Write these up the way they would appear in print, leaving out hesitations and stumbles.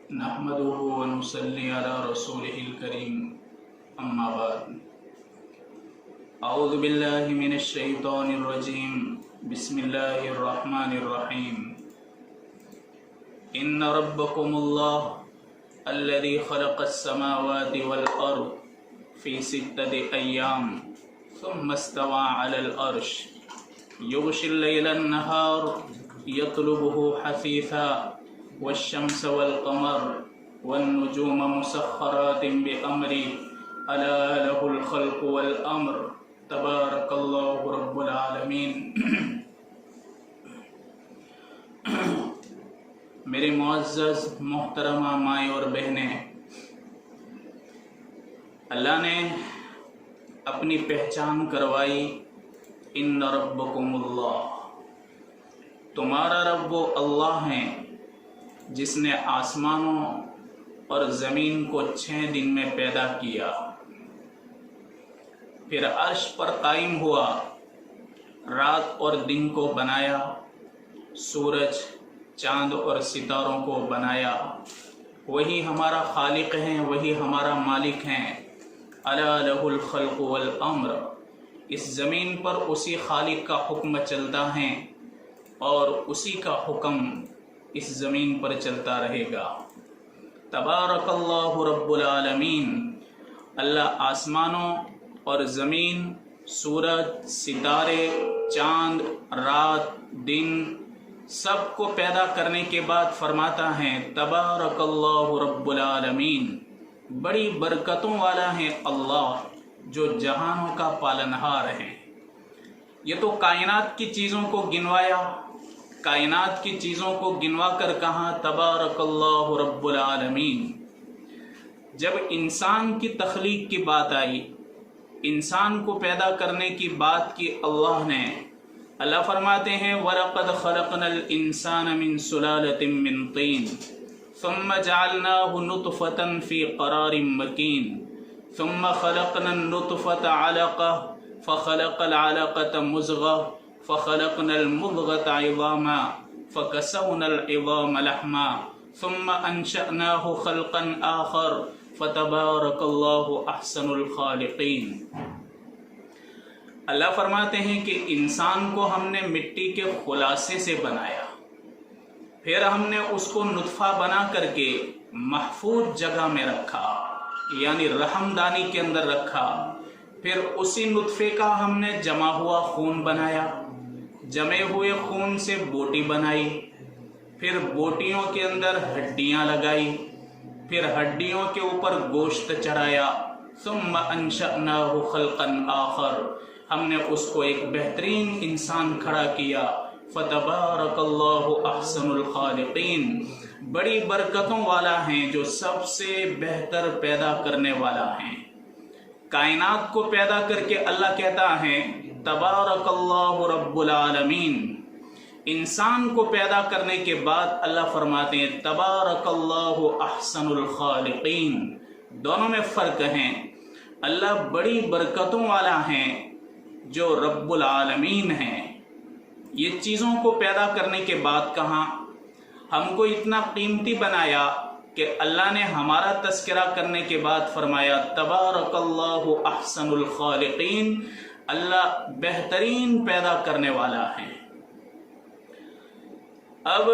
नहमदुहु व नुसल्ली अला रसूलिहिल करीम अम्मा बाद। अऊज़ु बिल्लाहि मिनश शैतानिर रजीम। बिस्मिल्लाहिर रहमानिर रहीम। इन्न रब्बकुमुल्लाह अल्लज़ी खलक़स समावाति वल अर्ज़ फ़ी सित्तति अय्याम सुम्मा इस्तवा अलल अर्श युग़शिल लैलन नहार यत्लुबुहु हसीसा वश्शम्स वल क़मर वन्नुजूम मुसख्खरातिन बिअम्री अला लहुल ख़ल्क़ु वल अम्र तबारकल्लाहु रब्बुल आलमीन। मेरे मुअज़्ज़ज़ मोहतरमा माएँ और बहनें, अल्लाह ने अपनी पहचान करवाई। इन्न रब्बकुमुल्लाह, तुम्हारा रब वो अल्लाह है जिसने आसमानों और ज़मीन को 6 दिन में पैदा किया, फिर अर्श पर कायम हुआ, रात और दिन को बनाया, सूरज चांद और सितारों को बनाया। वही हमारा खालिक हैं, वही हमारा मालिक हैं। अला लहुल खल्क़ु वल अम्र, इस ज़मीन पर उसी खालिक का हुक्म चलता है और उसी का हुक्म इस ज़मीन पर चलता रहेगा। तबारकल्लाहु रब्बुल आलमीन, अल्लाह आसमानों और ज़मीन, सूरज, सितारे, चांद, रात, दिन सबको पैदा करने के बाद फरमाता है तबारकल्लाहु रब्बुल आलमीन, बड़ी बरकतों वाला है अल्लाह जो जहानों का पालनहार है। ये तो कायनात की चीज़ों को गिनवाया, कायनात की चीज़ों को गिनवा कर कहा तबारकल्लाहु रब्बुल आलमीन। जब इंसान की तख्लीक की बात आई, इंसान को पैदा करने की बात की अल्लाह ने, अल्लाह फरमाते हैं वलक़द खलक़नल इंसान मिन सुलालतिन मिन तीन सुम्मा जअलनाहु नुतफ़तन फ़ी क़रारिन मकीन सुम्मा खलक़नन नुतफ़ता अलक़ह फ़खलक़ल अलक़त मुज़ग़ह फ़खलक़नल मुज़ग़त इज़ामा फ़कसवनल इज़ाम लहमा सुम्मा अंशअनाहु ख़ल्क़न आख़र फ़तबारकल्लाहु अहसनुल ख़ालिक़ीन। अल्लाह फरमाते हैं कि इंसान को हमने मिट्टी के खुलासे से बनाया, फिर हमने उसको नुत्फा बना करके महफूज जगह में रखा, यानी रहमदानी के अंदर रखा। फिर उसी नुत्फे का हमने जमा हुआ खून बनाया, जमे हुए खून से बोटी बनाई, फिर बोटियों के अंदर हड्डियां लगाई, फिर हड्डियों के ऊपर गोश्त चढ़ाया। सुम्मा अंशअनाहु ख़ल्क़न आख़र, हमने उसको एक बेहतरीन इंसान खड़ा किया। फ़तबारकल्लाहु अहसनुल ख़ालिक़ीन, बड़ी बरकतों वाला है जो सबसे बेहतर पैदा करने वाला है। कायनात को पैदा करके अल्लाह कहता है तबारकल्लाहु रब्बुल आलमीन। इंसान को पैदा करने के बाद अल्लाह फरमाते हैं तबारकल्लाहु अहसनुल ख़ालिक़ीन। दोनों में फ़र्क है। अल्लाह बड़ी बरकतों वाला है जो रब्बुल आलमीन है। ये चीज़ों को पैदा करने के बाद कहा, हमको इतना कीमती बनाया कि अल्लाह ने हमारा तज़किरा करने के बाद फरमाया तबारकल्लाहु अहसनुल ख़ालिक़ीन, अल्लाह बेहतरीन पैदा करने वाला है। अब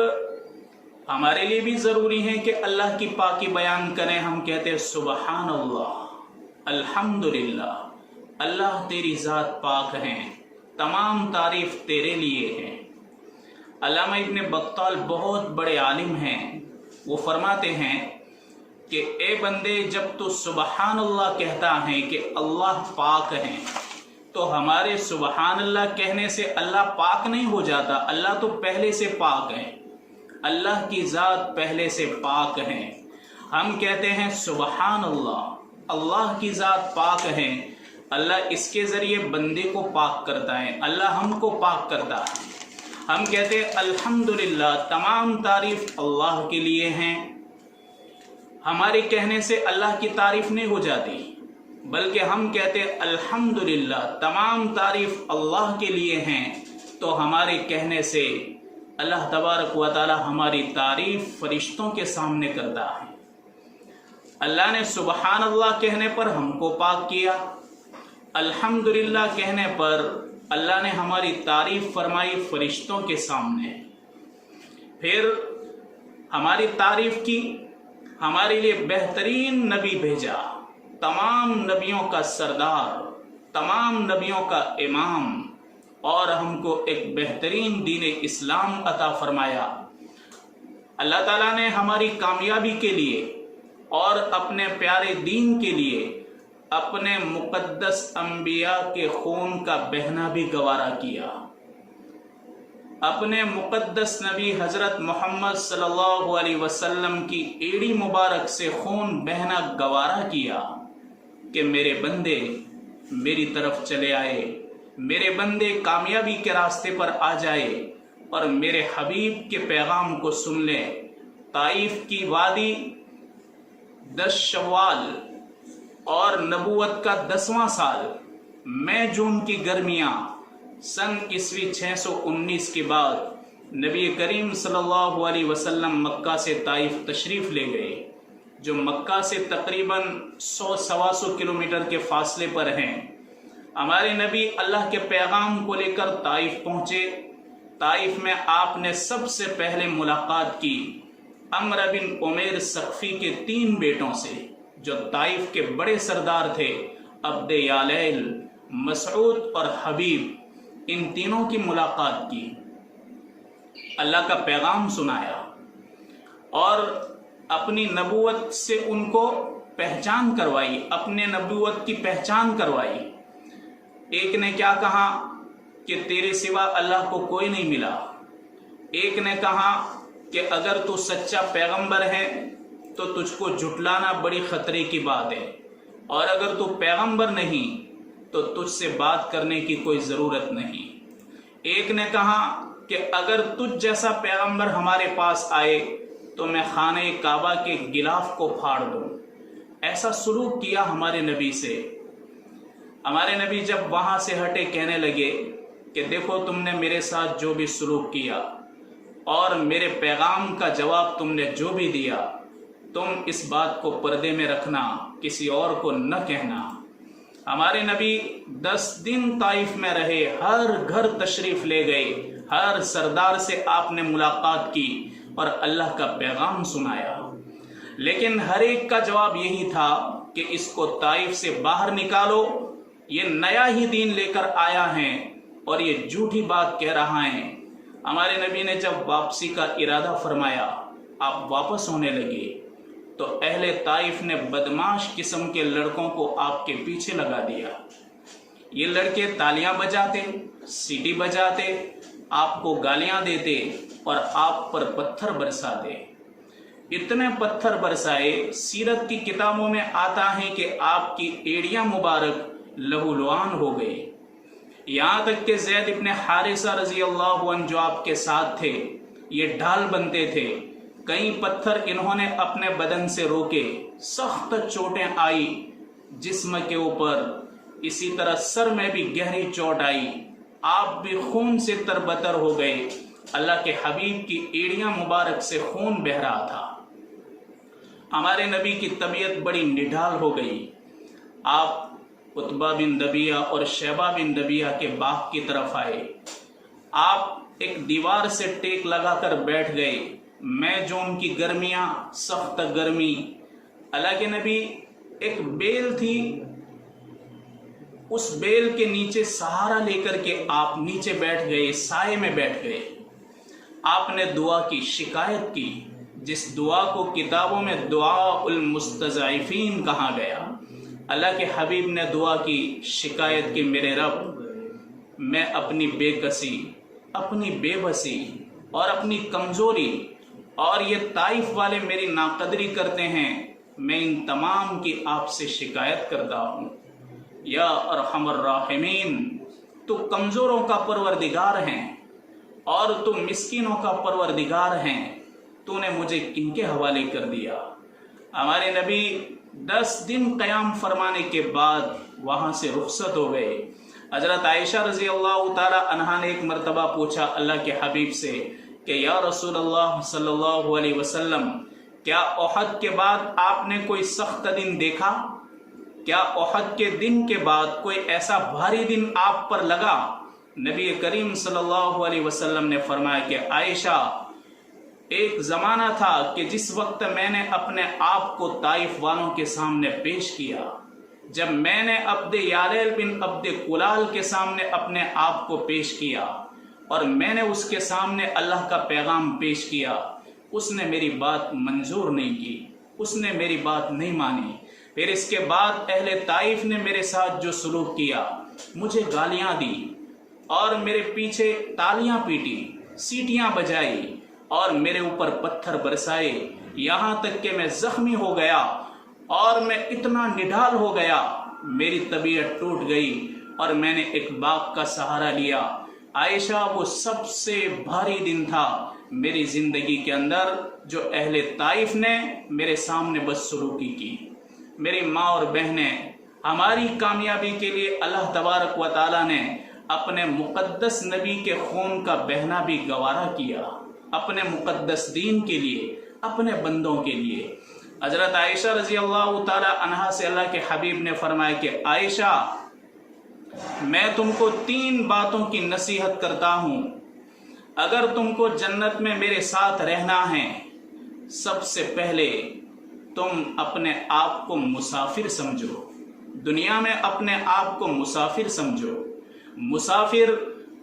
हमारे लिए भी ज़रूरी है कि अल्लाह की पाकी बयान करें। हम कहते हैं सुबहान अल्लाह, अल्हम्दुलिल्लाह, अल्लाह तेरी ज़ात पाक है, तमाम तारीफ़ तेरे लिए है। अल्लामा इब्न बत्ताल बहुत बड़े आलिम हैं, वो फरमाते हैं कि ए बंदे, जब तू सुबहान अल्लाह कहता है कि अल्लाह पाक है, तो हमारे सुबहान अल्लाह कहने से अल्लाह पाक नहीं हो जाता। अल्लाह तो पहले से पाक है, अल्लाह की ज़ात पहले से पाक है। हम कहते हैं सुबहान अल्लाह, अल्लाह की ज़ात पाक है, अल्लाह इसके ज़रिए बंदे को पाक करता है, अल्लाह हमको पाक करता है। हम कहते हैं अल्हम्दुलिल्लाह, तमाम तारीफ़ अल्लाह के लिए हैं। हमारे कहने से अल्लाह की तारीफ़ नहीं हो जाती, बल्कि हम कहते हैं अल्हम्दुलिल्लाह, तमाम तारीफ़ अल्लाह के लिए हैं, तो हमारे कहने से اللہ تبارک و تعالی ہماری تعریف فرشتوں کے سامنے کرتا ہے۔ اللہ نے سبحان اللہ کہنے پر ہم کو پاک کیا، الحمدللہ کہنے پر اللہ نے ہماری تعریف فرمائی فرشتوں کے سامنے، پھر ہماری تعریف کی، ہمارے لیے بہترین نبی بھیجا، تمام نبیوں کا سردار، تمام نبیوں کا امام، اور ہم کو ایک بہترین دین اسلام عطا فرمایا۔ اللہ تعالیٰ نے ہماری کامیابی کے لیے اور اپنے پیارے دین کے لیے اپنے مقدس انبیاء کے خون کا بہنا بھی گوارا کیا، اپنے مقدس نبی حضرت محمد صلی اللہ علیہ وسلم کی ایڑی مبارک سے خون بہنا گوارا کیا کہ میرے بندے میری طرف چلے آئے، میرے بندے کامیابی کے راستے پر آ جائے اور میرے حبیب کے پیغام کو سن لیں۔ طائف کی وادی 10 شوال اور نبوت کا 10واں سال، مئی جون کی گرمیاں، سن عیسوی 619 کے بعد نبی کریم صلی اللہ علیہ وسلم مکہ سے طائف تشریف لے گئے، جو مکہ سے تقریباً 100-125 کلومیٹر کے فاصلے پر ہیں۔ ہمارے نبی اللہ کے پیغام کو لے کر طائف پہنچے۔ طائف میں آپ نے سب سے پہلے ملاقات کی عمر بن عمیر ثقفی کے 3 بیٹوں سے، جو طائف کے بڑے سردار تھے، عبد یالیل، مسعود اور حبیب، ان تینوں کی ملاقات کی، اللہ کا پیغام سنایا اور اپنی نبوت سے ان کو پہچان کروائی، اپنے نبوت کی پہچان کروائی۔ ایک نے کیا کہا کہ تیرے سوا اللہ کو کوئی نہیں ملا، ایک نے کہا کہ اگر تو سچا پیغمبر ہے تو تجھ کو جھٹلانا بڑی خطرے کی بات ہے، اور اگر تو پیغمبر نہیں تو تجھ سے بات کرنے کی کوئی ضرورت نہیں۔ ایک نے کہا کہ اگر تجھ جیسا پیغمبر ہمارے پاس آئے تو میں خانہ کعبہ کے غلاف کو پھاڑ دوں۔ ایسا سلوک کیا ہمارے نبی سے۔ ہمارے نبی جب وہاں سے ہٹے کہنے لگے کہ دیکھو تم نے میرے ساتھ جو بھی سلوک کیا اور میرے پیغام کا جواب تم نے جو بھی دیا، تم اس بات کو پردے میں رکھنا، کسی اور کو نہ کہنا۔ ہمارے نبی 10 دن طائف میں رہے، ہر گھر تشریف لے گئے، ہر سردار سے آپ نے ملاقات کی اور اللہ کا پیغام سنایا، لیکن ہر ایک کا جواب یہی تھا کہ اس کو طائف سے باہر نکالو، یہ نیا ہی دین لے کر آیا ہے اور یہ جھوٹی بات کہہ رہا ہے۔ ہمارے نبی نے جب واپسی کا ارادہ فرمایا، آپ واپس ہونے لگے تو اہل طائف نے بدماش قسم کے لڑکوں کو آپ کے پیچھے لگا دیا۔ یہ لڑکے تالیاں بجاتے، سیٹی بجاتے، آپ کو گالیاں دیتے اور آپ پر پتھر برساتے۔ اتنے پتھر برسائے، سیرت کی کتابوں میں آتا ہے کہ آپ کی ایڑیاں مبارک لہو لعان ہو گئے، یہاں تک کہ زید ابن حارثہ رضی اللہ عنہ جو آپ کے ساتھ تھے، یہ ڈھال بنتے تھے، کئی پتھر انہوں نے اپنے بدن سے روکے، سخت چوٹیں آئی جسم کے اوپر، اسی طرح سر میں بھی گہری چوٹ آئی، آپ بھی خون سے تربتر ہو گئے۔ اللہ کے حبیب کی ایڑیاں مبارک سے خون بہہ رہا تھا۔ ہمارے نبی کی طبیعت بڑی نڈھال ہو گئی۔ آپ عتبہ بن ربیعہ اور شیبہ بن ربیعہ کے باغ کی طرف آئے، آپ ایک دیوار سے ٹیک لگا کر بیٹھ گئے۔ مئی جون کی گرمیاں، سخت گرمی، اللہ کے نبی ایک بیل تھی، اس بیل کے نیچے سہارا لے کر کے آپ نیچے بیٹھ گئے، سائے میں بیٹھ گئے۔ آپ نے دعا کی، شکایت کی، جس دعا کو کتابوں میں دعاء المستضعفین کہا گیا۔ اللہ کے حبیب نے دعا کی، شکایت کی، میرے رب میں اپنی بے کسی، اپنی بے بسی اور اپنی کمزوری، اور یہ طائف والے میری ناقدری کرتے ہیں، میں ان تمام کی آپ سے شکایت کرتا ہوں۔ یا ارحم الراحمین، تو کمزوروں کا پروردگار ہیں اور تو مسکینوں کا پروردگار ہیں، تو نے مجھے کن کے حوالے کر دیا۔ ہمارے نبی 10 دن قیام فرمانے کے بعد وہاں سے رخصت ہو گئے۔ حضرت عائشہ رضی اللہ تعالی عنہا نے ایک مرتبہ پوچھا اللہ کے حبیب سے کہ یا رسول اللہ صلی اللہ علیہ وسلم، کیا احد کے بعد آپ نے کوئی سخت دن دیکھا؟ کیا احد کے دن کے بعد کوئی ایسا بھاری دن آپ پر لگا؟ نبی کریم صلی اللہ علیہ وسلم نے فرمایا کہ عائشہ، ایک زمانہ تھا کہ جس وقت میں نے اپنے آپ کو طائف والوں کے سامنے پیش کیا، جب میں نے عبد یالیل بن عبد کلال کے سامنے اپنے آپ کو پیش کیا اور میں نے اس کے سامنے اللہ کا پیغام پیش کیا، اس نے میری بات منظور نہیں کی، اس نے میری بات نہیں مانی۔ پھر اس کے بعد اہل طائف نے میرے ساتھ جو سلوک کیا، مجھے گالیاں دی اور میرے پیچھے تالیاں پیٹی، سیٹیاں بجائی اور میرے اوپر پتھر برسائے، یہاں تک کہ میں زخمی ہو گیا اور میں اتنا نڈال ہو گیا، میری طبیعت ٹوٹ گئی اور میں نے ایک باغ کا سہارا لیا۔ عائشہ، وہ سب سے بھاری دن تھا میری زندگی کے اندر جو اہل طائف نے میرے سامنے بدسلوکی کی۔ میری ماں اور بہنیں، ہماری کامیابی کے لیے اللہ تبارک و تعالیٰ نے اپنے مقدس نبی کے خون کا بہنا بھی گوارا کیا، اپنے مقدس دین کے لیے، اپنے بندوں کے لیے۔ حضرت عائشہ رضی اللہ تعالی عنہا سے اللہ کے حبیب نے فرمایا کہ عائشہ، میں تم کو 3 باتوں کی نصیحت کرتا ہوں، اگر تم کو جنت میں میرے ساتھ رہنا ہے، سب سے پہلے تم اپنے آپ کو مسافر سمجھو، دنیا میں اپنے آپ کو مسافر سمجھو۔ مسافر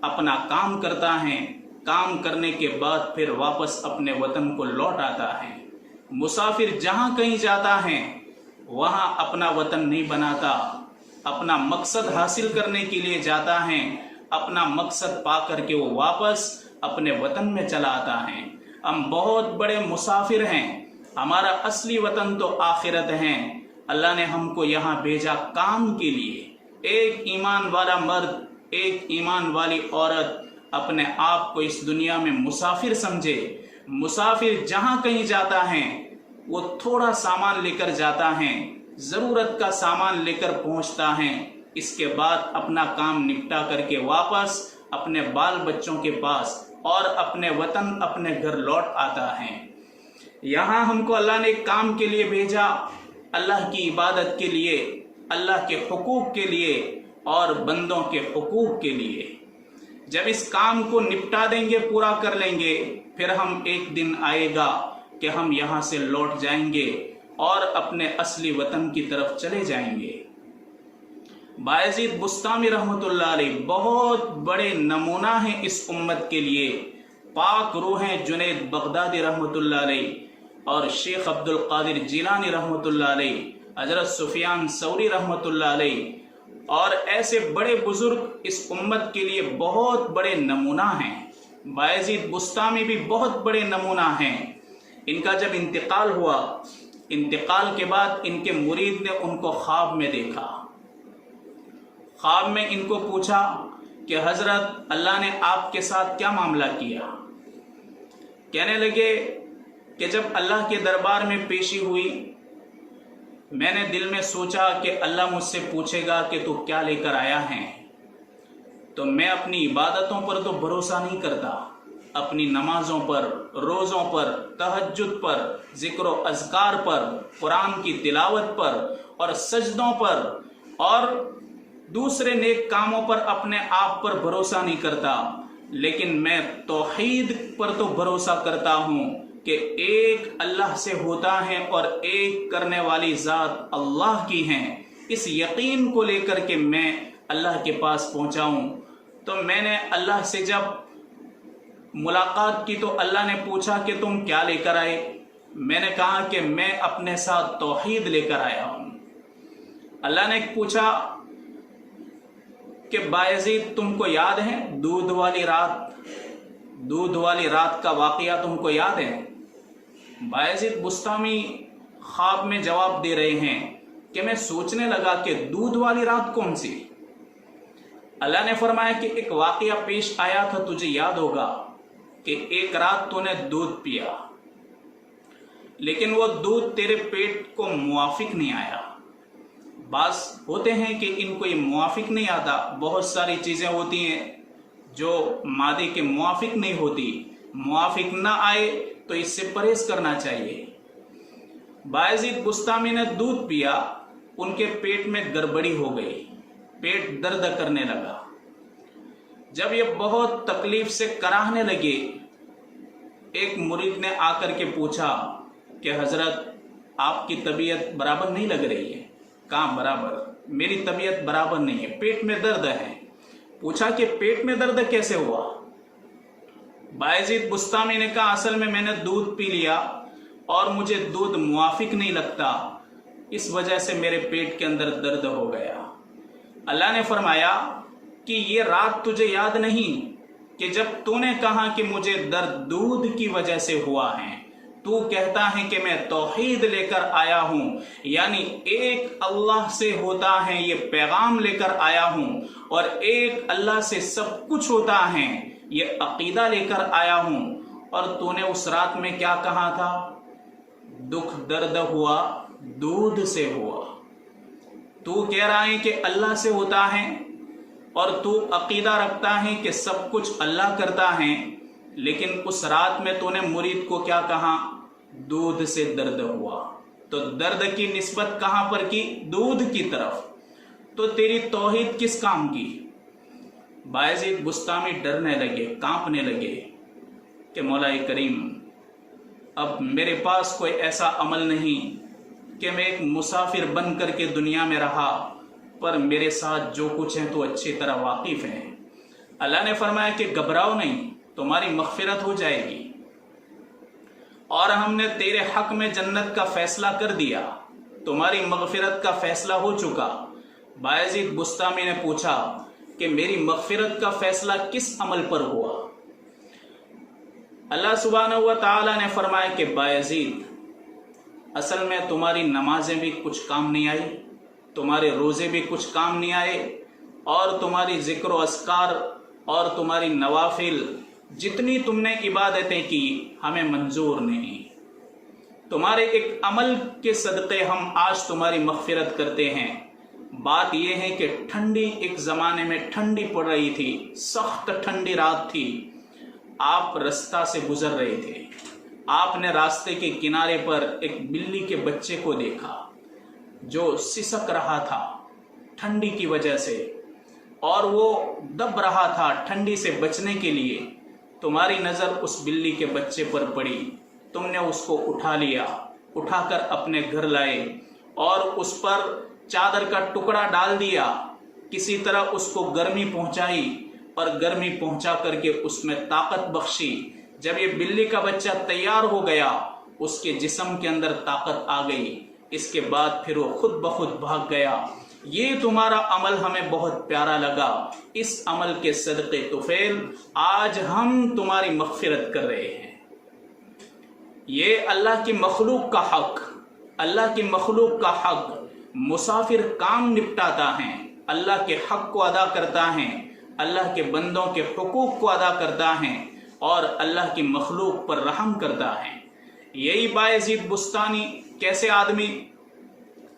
اپنا کام کرتا ہے، کام کرنے کے بعد پھر واپس اپنے وطن کو لوٹ آتا ہے۔ مسافر جہاں کہیں جاتا ہے وہاں اپنا وطن نہیں بناتا، اپنا مقصد حاصل کرنے کے لیے جاتا ہے، اپنا مقصد پا کر کے وہ واپس اپنے وطن میں چلا آتا ہے۔ ہم بہت بڑے مسافر ہیں، ہمارا اصلی وطن تو آخرت ہے۔ اللہ نے ہم کو یہاں بھیجا کام کے لیے۔ ایک ایمان والا مرد، ایک ایمان والی عورت اپنے آپ کو اس دنیا میں مسافر سمجھے۔ مسافر جہاں کہیں جاتا ہے وہ تھوڑا سامان لے کر جاتا ہے، ضرورت کا سامان لے کر پہنچتا ہے، اس کے بعد اپنا کام نپٹا کر کے واپس اپنے بال بچوں کے پاس اور اپنے وطن، اپنے گھر لوٹ آتا ہے۔ یہاں ہم کو اللہ نے ایک کام کے لیے بھیجا، اللہ کی عبادت کے لیے، اللہ کے حقوق کے لیے اور بندوں کے حقوق کے لیے۔ جب اس کام کو نپٹا دیں گے، پورا کر لیں گے، پھر ہم ایک دن آئے گا کہ ہم یہاں سے لوٹ جائیں گے اور اپنے اصلی وطن کی طرف چلے جائیں گے۔ بایزید بسطامی رحمۃ اللہ علیہ بہت بڑے نمونہ ہیں اس امت کے لیے۔ پاک روح ہیں جنید بغدادی رحمۃ اللہ علیہ اور شیخ عبد القادر جیلانی رحمۃ اللہ علیہ، حضرت سفیان ثوری رحمۃ اللہ علیہ اور ایسے بڑے بزرگ اس امت کے لیے بہت بڑے نمونہ ہیں۔ بایزید بسطامی بھی بہت بڑے نمونہ ہیں۔ ان کا جب انتقال ہوا، انتقال کے بعد ان کے مرید نے ان کو خواب میں دیکھا۔ خواب میں ان کو پوچھا کہ حضرت، اللہ نے آپ کے ساتھ کیا معاملہ کیا؟ کہنے لگے کہ جب اللہ کے دربار میں پیشی ہوئی، میں نے دل میں سوچا کہ اللہ مجھ سے پوچھے گا کہ تو کیا لے کر آیا ہے، تو میں اپنی عبادتوں پر تو بھروسہ نہیں کرتا، اپنی نمازوں پر، روزوں پر، تہجد پر، ذکر و اذکار پر، قرآن کی تلاوت پر اور سجدوں پر اور دوسرے نیک کاموں پر اپنے آپ پر بھروسہ نہیں کرتا، لیکن میں توحید پر تو بھروسہ کرتا ہوں کہ ایک اللہ سے ہوتا ہے اور ایک کرنے والی ذات اللہ کی ہیں۔ اس یقین کو لے کر کے میں اللہ کے پاس پہنچا ہوں۔ تو میں نے اللہ سے جب ملاقات کی تو اللہ نے پوچھا کہ تم کیا لے کر آئے؟ میں نے کہا کہ میں اپنے ساتھ توحید لے کر آیا ہوں۔ اللہ نے پوچھا کہ بایزید، تم کو یاد ہے دودھ والی رات کا واقعہ تم کو یاد ہے؟ بایزید بسطامی خواب میں جواب دے رہے ہیں کہ میں سوچنے لگا کہ دودھ والی رات کون سی؟ اللہ نے فرمایا کہ ایک واقعہ پیش آیا تھا، تجھے یاد ہوگا کہ ایک رات تو نے دودھ پیا، لیکن وہ دودھ تیرے پیٹ کو موافق نہیں آیا۔ بعض ہوتے ہیں کہ ان کو یہ موافق نہیں آتا، بہت ساری چیزیں ہوتی ہیں جو مادے کے موافق نہیں ہوتی، मुआफिक ना आए तो इससे परहेज करना चाहिए। बायजीद बुस्तामी ने दूध पिया, उनके पेट में गड़बड़ी हो गई, पेट दर्द करने लगा। जब ये बहुत तकलीफ से कराहने लगे, एक मुरीद ने आकर के पूछा कि हजरत आपकी तबीयत बराबर नहीं लग रही है। कहाँ बराबर? मेरी तबीयत बराबर नहीं है, पेट में दर्द है। पूछा कि पेट में दर्द कैसे हुआ? बायजीद बुस्तामी ने कहा असल में मैंने दूध पी लिया और मुझे दूध मुआफिक नहीं लगता, इस वजह से मेरे पेट के अंदर दर्द हो गया। अल्लाह ने फरमाया कि ये रात तुझे याद नहीं कि जब तूने कहा कि मुझे दर्द दूध की वजह से हुआ है, तू कहता है कि मैं तौहीद लेकर आया हूं, यानी एक अल्लाह से होता है ये पैगाम लेकर आया हूं, और एक अल्लाह से सब कुछ होता है ये अकीदा लेकर आया हूं। और तूने उस रात में क्या कहा था? दुख दर्द हुआ दूध से हुआ। तू कह रहा है कि अल्लाह से होता है और तू अकीदा रखता है कि सब कुछ अल्लाह करता है, लेकिन उस रात में तूने मुरीद को क्या कहा? दूध से दर्द हुआ। तो दर्द की निस्बत कहां पर की? दूध की तरफ। तो तेरी तौहीद किस काम की? बायजीद बुस्तामी डरने लगे, कांपने लगे कि मौला करीम, अब मेरे पास कोई ऐसा अमल नहीं कि मैं एक मुसाफिर बन करके दुनिया में रहा, पर मेरे साथ जो कुछ है तो अच्छी तरह वाकिफ है। अल्लाह ने फरमाया कि घबराओ नहीं, तुम्हारी मगफिरत हो जाएगी, और हमने तेरे हक में जन्नत का फैसला कर दिया, तुम्हारी मगफिरत का फैसला हो चुका। बायजीद बुस्तामी ने पूछा कि मेरी मगफिरत का फैसला किस अमल पर हुआ? अल्लाह सुब्हानहू व तआला ने फरमाया कि बायजीद, असल में तुम्हारी नमाजें भी कुछ काम नहीं आई, तुम्हारे रोजे भी कुछ काम नहीं आए, और तुम्हारी जिक्र व अस्कार और तुम्हारी नवाफिल जितनी तुमने इबादतें की हमें मंजूर नहीं। तुम्हारे एक अमल के सदक़े हम आज तुम्हारी मग़फ़िरत करते हैं। बात यह है कि ठंडी, एक ज़माने में ठंडी पड़ रही थी, सख्त ठंडी रात थी, आप रास्ता से गुजर रहे थे, आपने रास्ते के किनारे पर एक बिल्ली के बच्चे को देखा जो सिसक रहा था ठंडी की वजह से, और वो दब रहा था ठंडी से बचने के लिए। तुम्हारी नज़र उस बिल्ली के बच्चे पर पड़ी, तुमने उसको उठा लिया, उठाकर अपने घर लाए और उस पर चादर का टुकड़ा डाल दिया, किसी तरह उसको गर्मी पहुंचाई और गर्मी पहुंचा करके उसमें ताकत बख्शी। जब ये बिल्ली का बच्चा तैयार हो गया, उसके जिस्म के अंदर ताकत आ गई, इसके बाद फिर वो खुद ब खुद भाग गया। ये तुम्हारा अमल हमें बहुत प्यारा लगा, इस अमल के सदक़े तुफैल आज हम तुम्हारी मग़फ़िरत कर रहे हैं। ये अल्लाह की मखलूक का हक, अल्लाह की मखलूक का हक, मुसाफिर काम निपटाता है, अल्लाह के हक को अदा करता है, अल्लाह के बंदों के हुकूक को अदा करता है और अल्लाह की मखलूक पर रहम करता है। यही बायजीद बुस्तानी कैसे आदमी,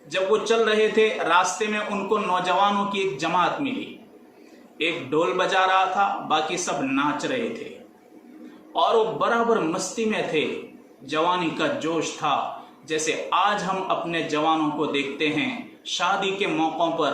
जब वो चल रहे थे रास्ते में उनको नौजवानों की एक जमात मिली, एक ढोल बजा रहा था, बाकी सब नाच रहे थे और वो बराबर मस्ती में थे, जवानी का जोश था। जैसे आज हम अपने जवानों को देखते हैं शादी के मौक़ों पर,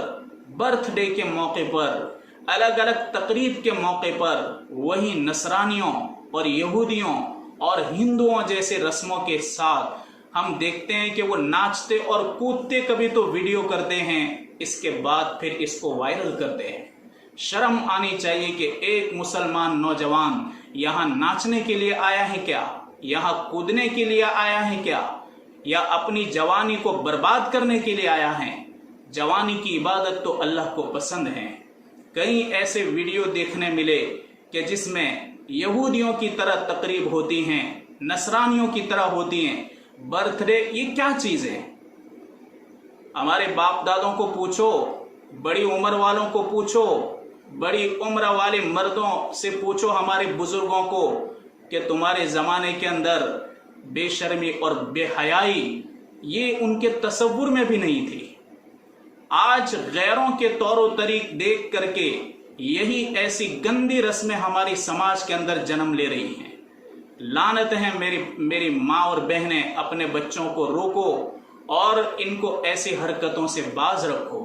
बर्थडे के मौके पर, अलग अलग तकरीब के मौके पर, वही नसरानियों और यहूदियों और हिंदुओं जैसे रस्मों के साथ हम देखते हैं कि वो नाचते और कूदते, कभी तो वीडियो करते हैं, इसके बाद फिर इसको वायरल करते हैं। शर्म आनी चाहिए कि एक मुसलमान नौजवान यहाँ नाचने के लिए आया है क्या, यहाँ कूदने के लिए आया है क्या, या अपनी जवानी को बर्बाद करने के लिए आया है? जवानी की इबादत तो अल्लाह को पसंद है। कई ऐसे वीडियो देखने मिले कि जिसमें यहूदियों की तरह तकरीब होती हैं, नसरानियों की तरह होती हैं, बर्थडे, ये क्या चीज है? हमारे बाप दादों को पूछो, बड़ी उम्र वालों को पूछो, बड़ी उम्र वाले मर्दों से पूछो, हमारे बुजुर्गों को, कि तुम्हारे जमाने के अंदर बेशर्मी और बेहयाई ये उनके तसव्वुर में भी नहीं थी। आज गैरों के तौर तरीक देख करके यही ऐसी गंदी रस्में हमारी समाज के अंदर जन्म ले रही हैं। लानत है मेरी माँ और बहनें, अपने बच्चों को रोको और इनको ऐसी हरकतों से बाज रखो।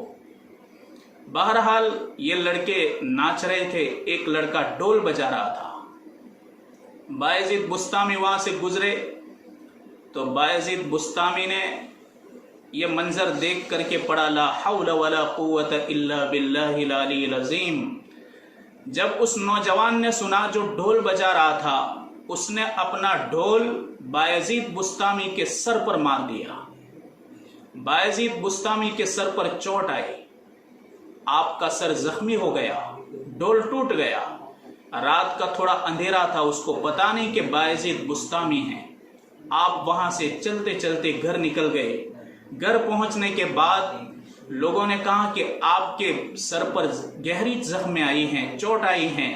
बहरहाल ये लड़के नाच रहे थे, एक लड़का ढोल बजा रहा था। बायजीद बुस्तामी वहां से गुजरे तो बायजीद बुस्तामी ने यह मंजर देख करके पढ़ा, ला हौला वला कुव्वत इल्ला बिल्लाहिल अलील अज़ीम। जब उस नौजवान ने सुना जो ढोल बजा रहा था, उसने अपना ढोल बायजीद बुस्तामी के सर पर मार दिया। बायजीद बुस्तामी के सर पर चोट आई, आपका सर जख्मी हो गया, ढोल टूट गया। रात का थोड़ा अंधेरा था, उसको पता नहीं कि बायजीद बुस्तामी हैं। आप वहां से चलते चलते घर निकल गए। घर पहुंचने के बाद लोगों ने कहा कि आपके सर पर गहरी जख्में आई हैं, चोट आई हैं।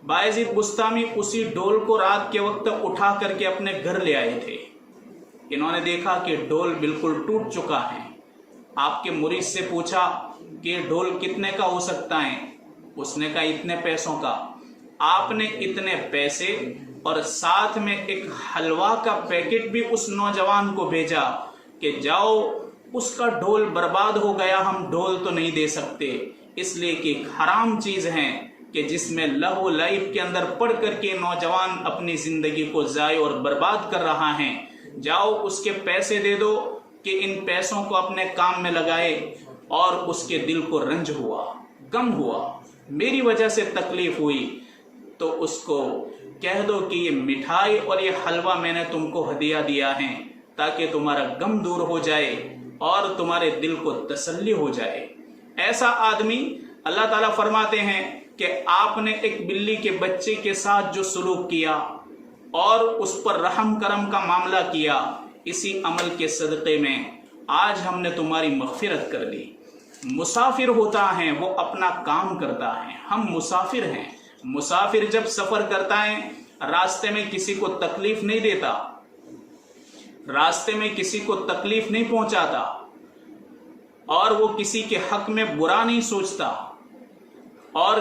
बायजीद बुस्तामी उसी ढोल को रात के वक्त उठा करके अपने घर ले आए थे। इन्होंने देखा कि ढोल बिल्कुल टूट चुका है। आपके मुरीद से पूछा कि ढोल कितने का हो सकता है? उसने कहा इतने पैसों का। आपने इतने पैसे और साथ में एक हलवा का पैकेट भी उस नौजवान को भेजा कि जाओ, उसका ढोल बर्बाद हो गया, हम ढोल तो नहीं दे सकते, इसलिए कि हराम चीज है कि जिसमें लहू लाइफ के अंदर पढ़ करके नौजवान अपनी जिंदगी को जाय और बर्बाद कर रहा है। जाओ उसके पैसे दे दो कि इन पैसों को अपने काम में लगाए। और उसके दिल को रंज हुआ, गम हुआ, मेरी वजह से तकलीफ हुई, तो उसको कह दो कि ये मिठाई और ये हलवा मैंने तुमको हदिया दिया है ताकि तुम्हारा गम दूर हो जाए और तुम्हारे दिल को तसल्ली हो जाए। ऐसा आदमी, अल्लाह ताला फरमाते हैं कि आपने एक बिल्ली के बच्चे के साथ जो सुलूक किया और उस पर रहम करम का मामला किया, इसी अमल के सदक़े में आज हमने तुम्हारी मग़फ़िरत कर दी। मुसाफिर होता है वो अपना काम करता है, हम मुसाफिर हैं। मुसाफिर जब सफर करता है रास्ते में किसी को तकलीफ नहीं देता, रास्ते में किसी को तकलीफ नहीं पहुंचाता और वो किसी के हक में बुरा नहीं सोचता और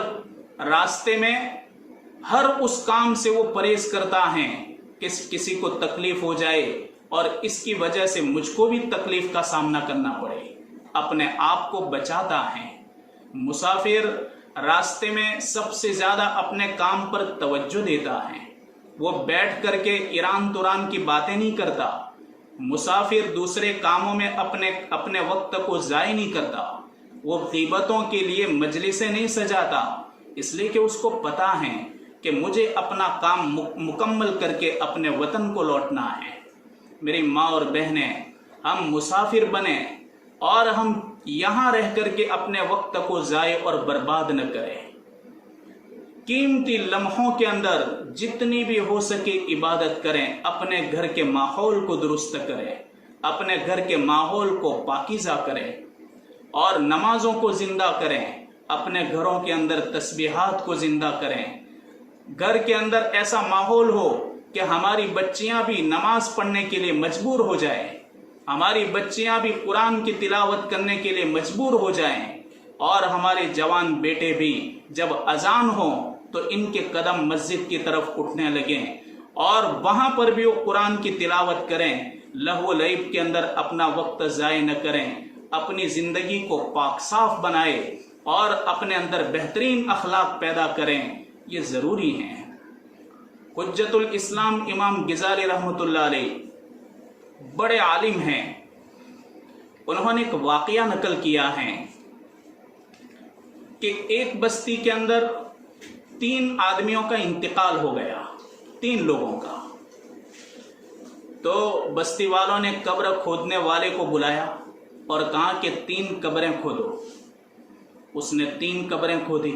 रास्ते में हर उस काम से वो परहेज करता है कि किसी को तकलीफ हो जाए और इसकी वजह से मुझको भी तकलीफ का सामना करना पड़े, अपने आप को बचाता है। मुसाफिर रास्ते में सबसे ज्यादा अपने काम पर तवज्जो देता है, वो बैठ करके ईरान तुरान की बातें नहीं करता। मुसाफिर दूसरे कामों में अपने वक्त को ज़ाय नहीं करता, वो गीबतों के लिए मजलिसें नहीं सजाता, इसलिए कि उसको पता है कि मुझे अपना काम मुकम्मल करके अपने वतन को लौटना है। मेरी माँ और बहनें, हम मुसाफिर बने और हम यहाँ रह करके अपने वक्त को ज़ाय और बर्बाद न करें। कीमती लम्हों के अंदर जितनी भी हो सके इबादत करें, अपने घर के माहौल को दुरुस्त करें, अपने घर के माहौल को पाकीज़ा करें और नमाजों को जिंदा करें, अपने घरों के अंदर तस्बीहात को जिंदा करें। घर के अंदर ऐसा माहौल हो कि हमारी बच्चियां भी नमाज पढ़ने के लिए मजबूर हो जाएं, हमारी बच्चियां भी कुरान की तिलावत करने के लिए मजबूर हो जाएं और हमारे जवान बेटे भी जब अजान हो तो इनके कदम मस्जिद की तरफ उठने लगें और वहां पर भी वो कुरान की तिलावत करें, लहव लईब के अंदर अपना वक्त ज़ाय न करें, अपनी ज़िंदगी को पाक साफ बनाए और अपने अंदर बेहतरीन अखलाक पैदा करें, ये ज़रूरी है। हुज्जतुल इस्लाम इमाम गिजाली रहमतुल्लाह अलैह बड़े आलिम हैं, उन्होंने एक वाक़या नकल किया है कि एक बस्ती के अंदर 3 आदमियों का इंतकाल हो गया, 3 लोगों का। तो बस्ती वालों ने कब्र खोदने वाले को बुलाया और कहा कि 3 कब्रें खोदो। उसने 3 कब्रें खोदी।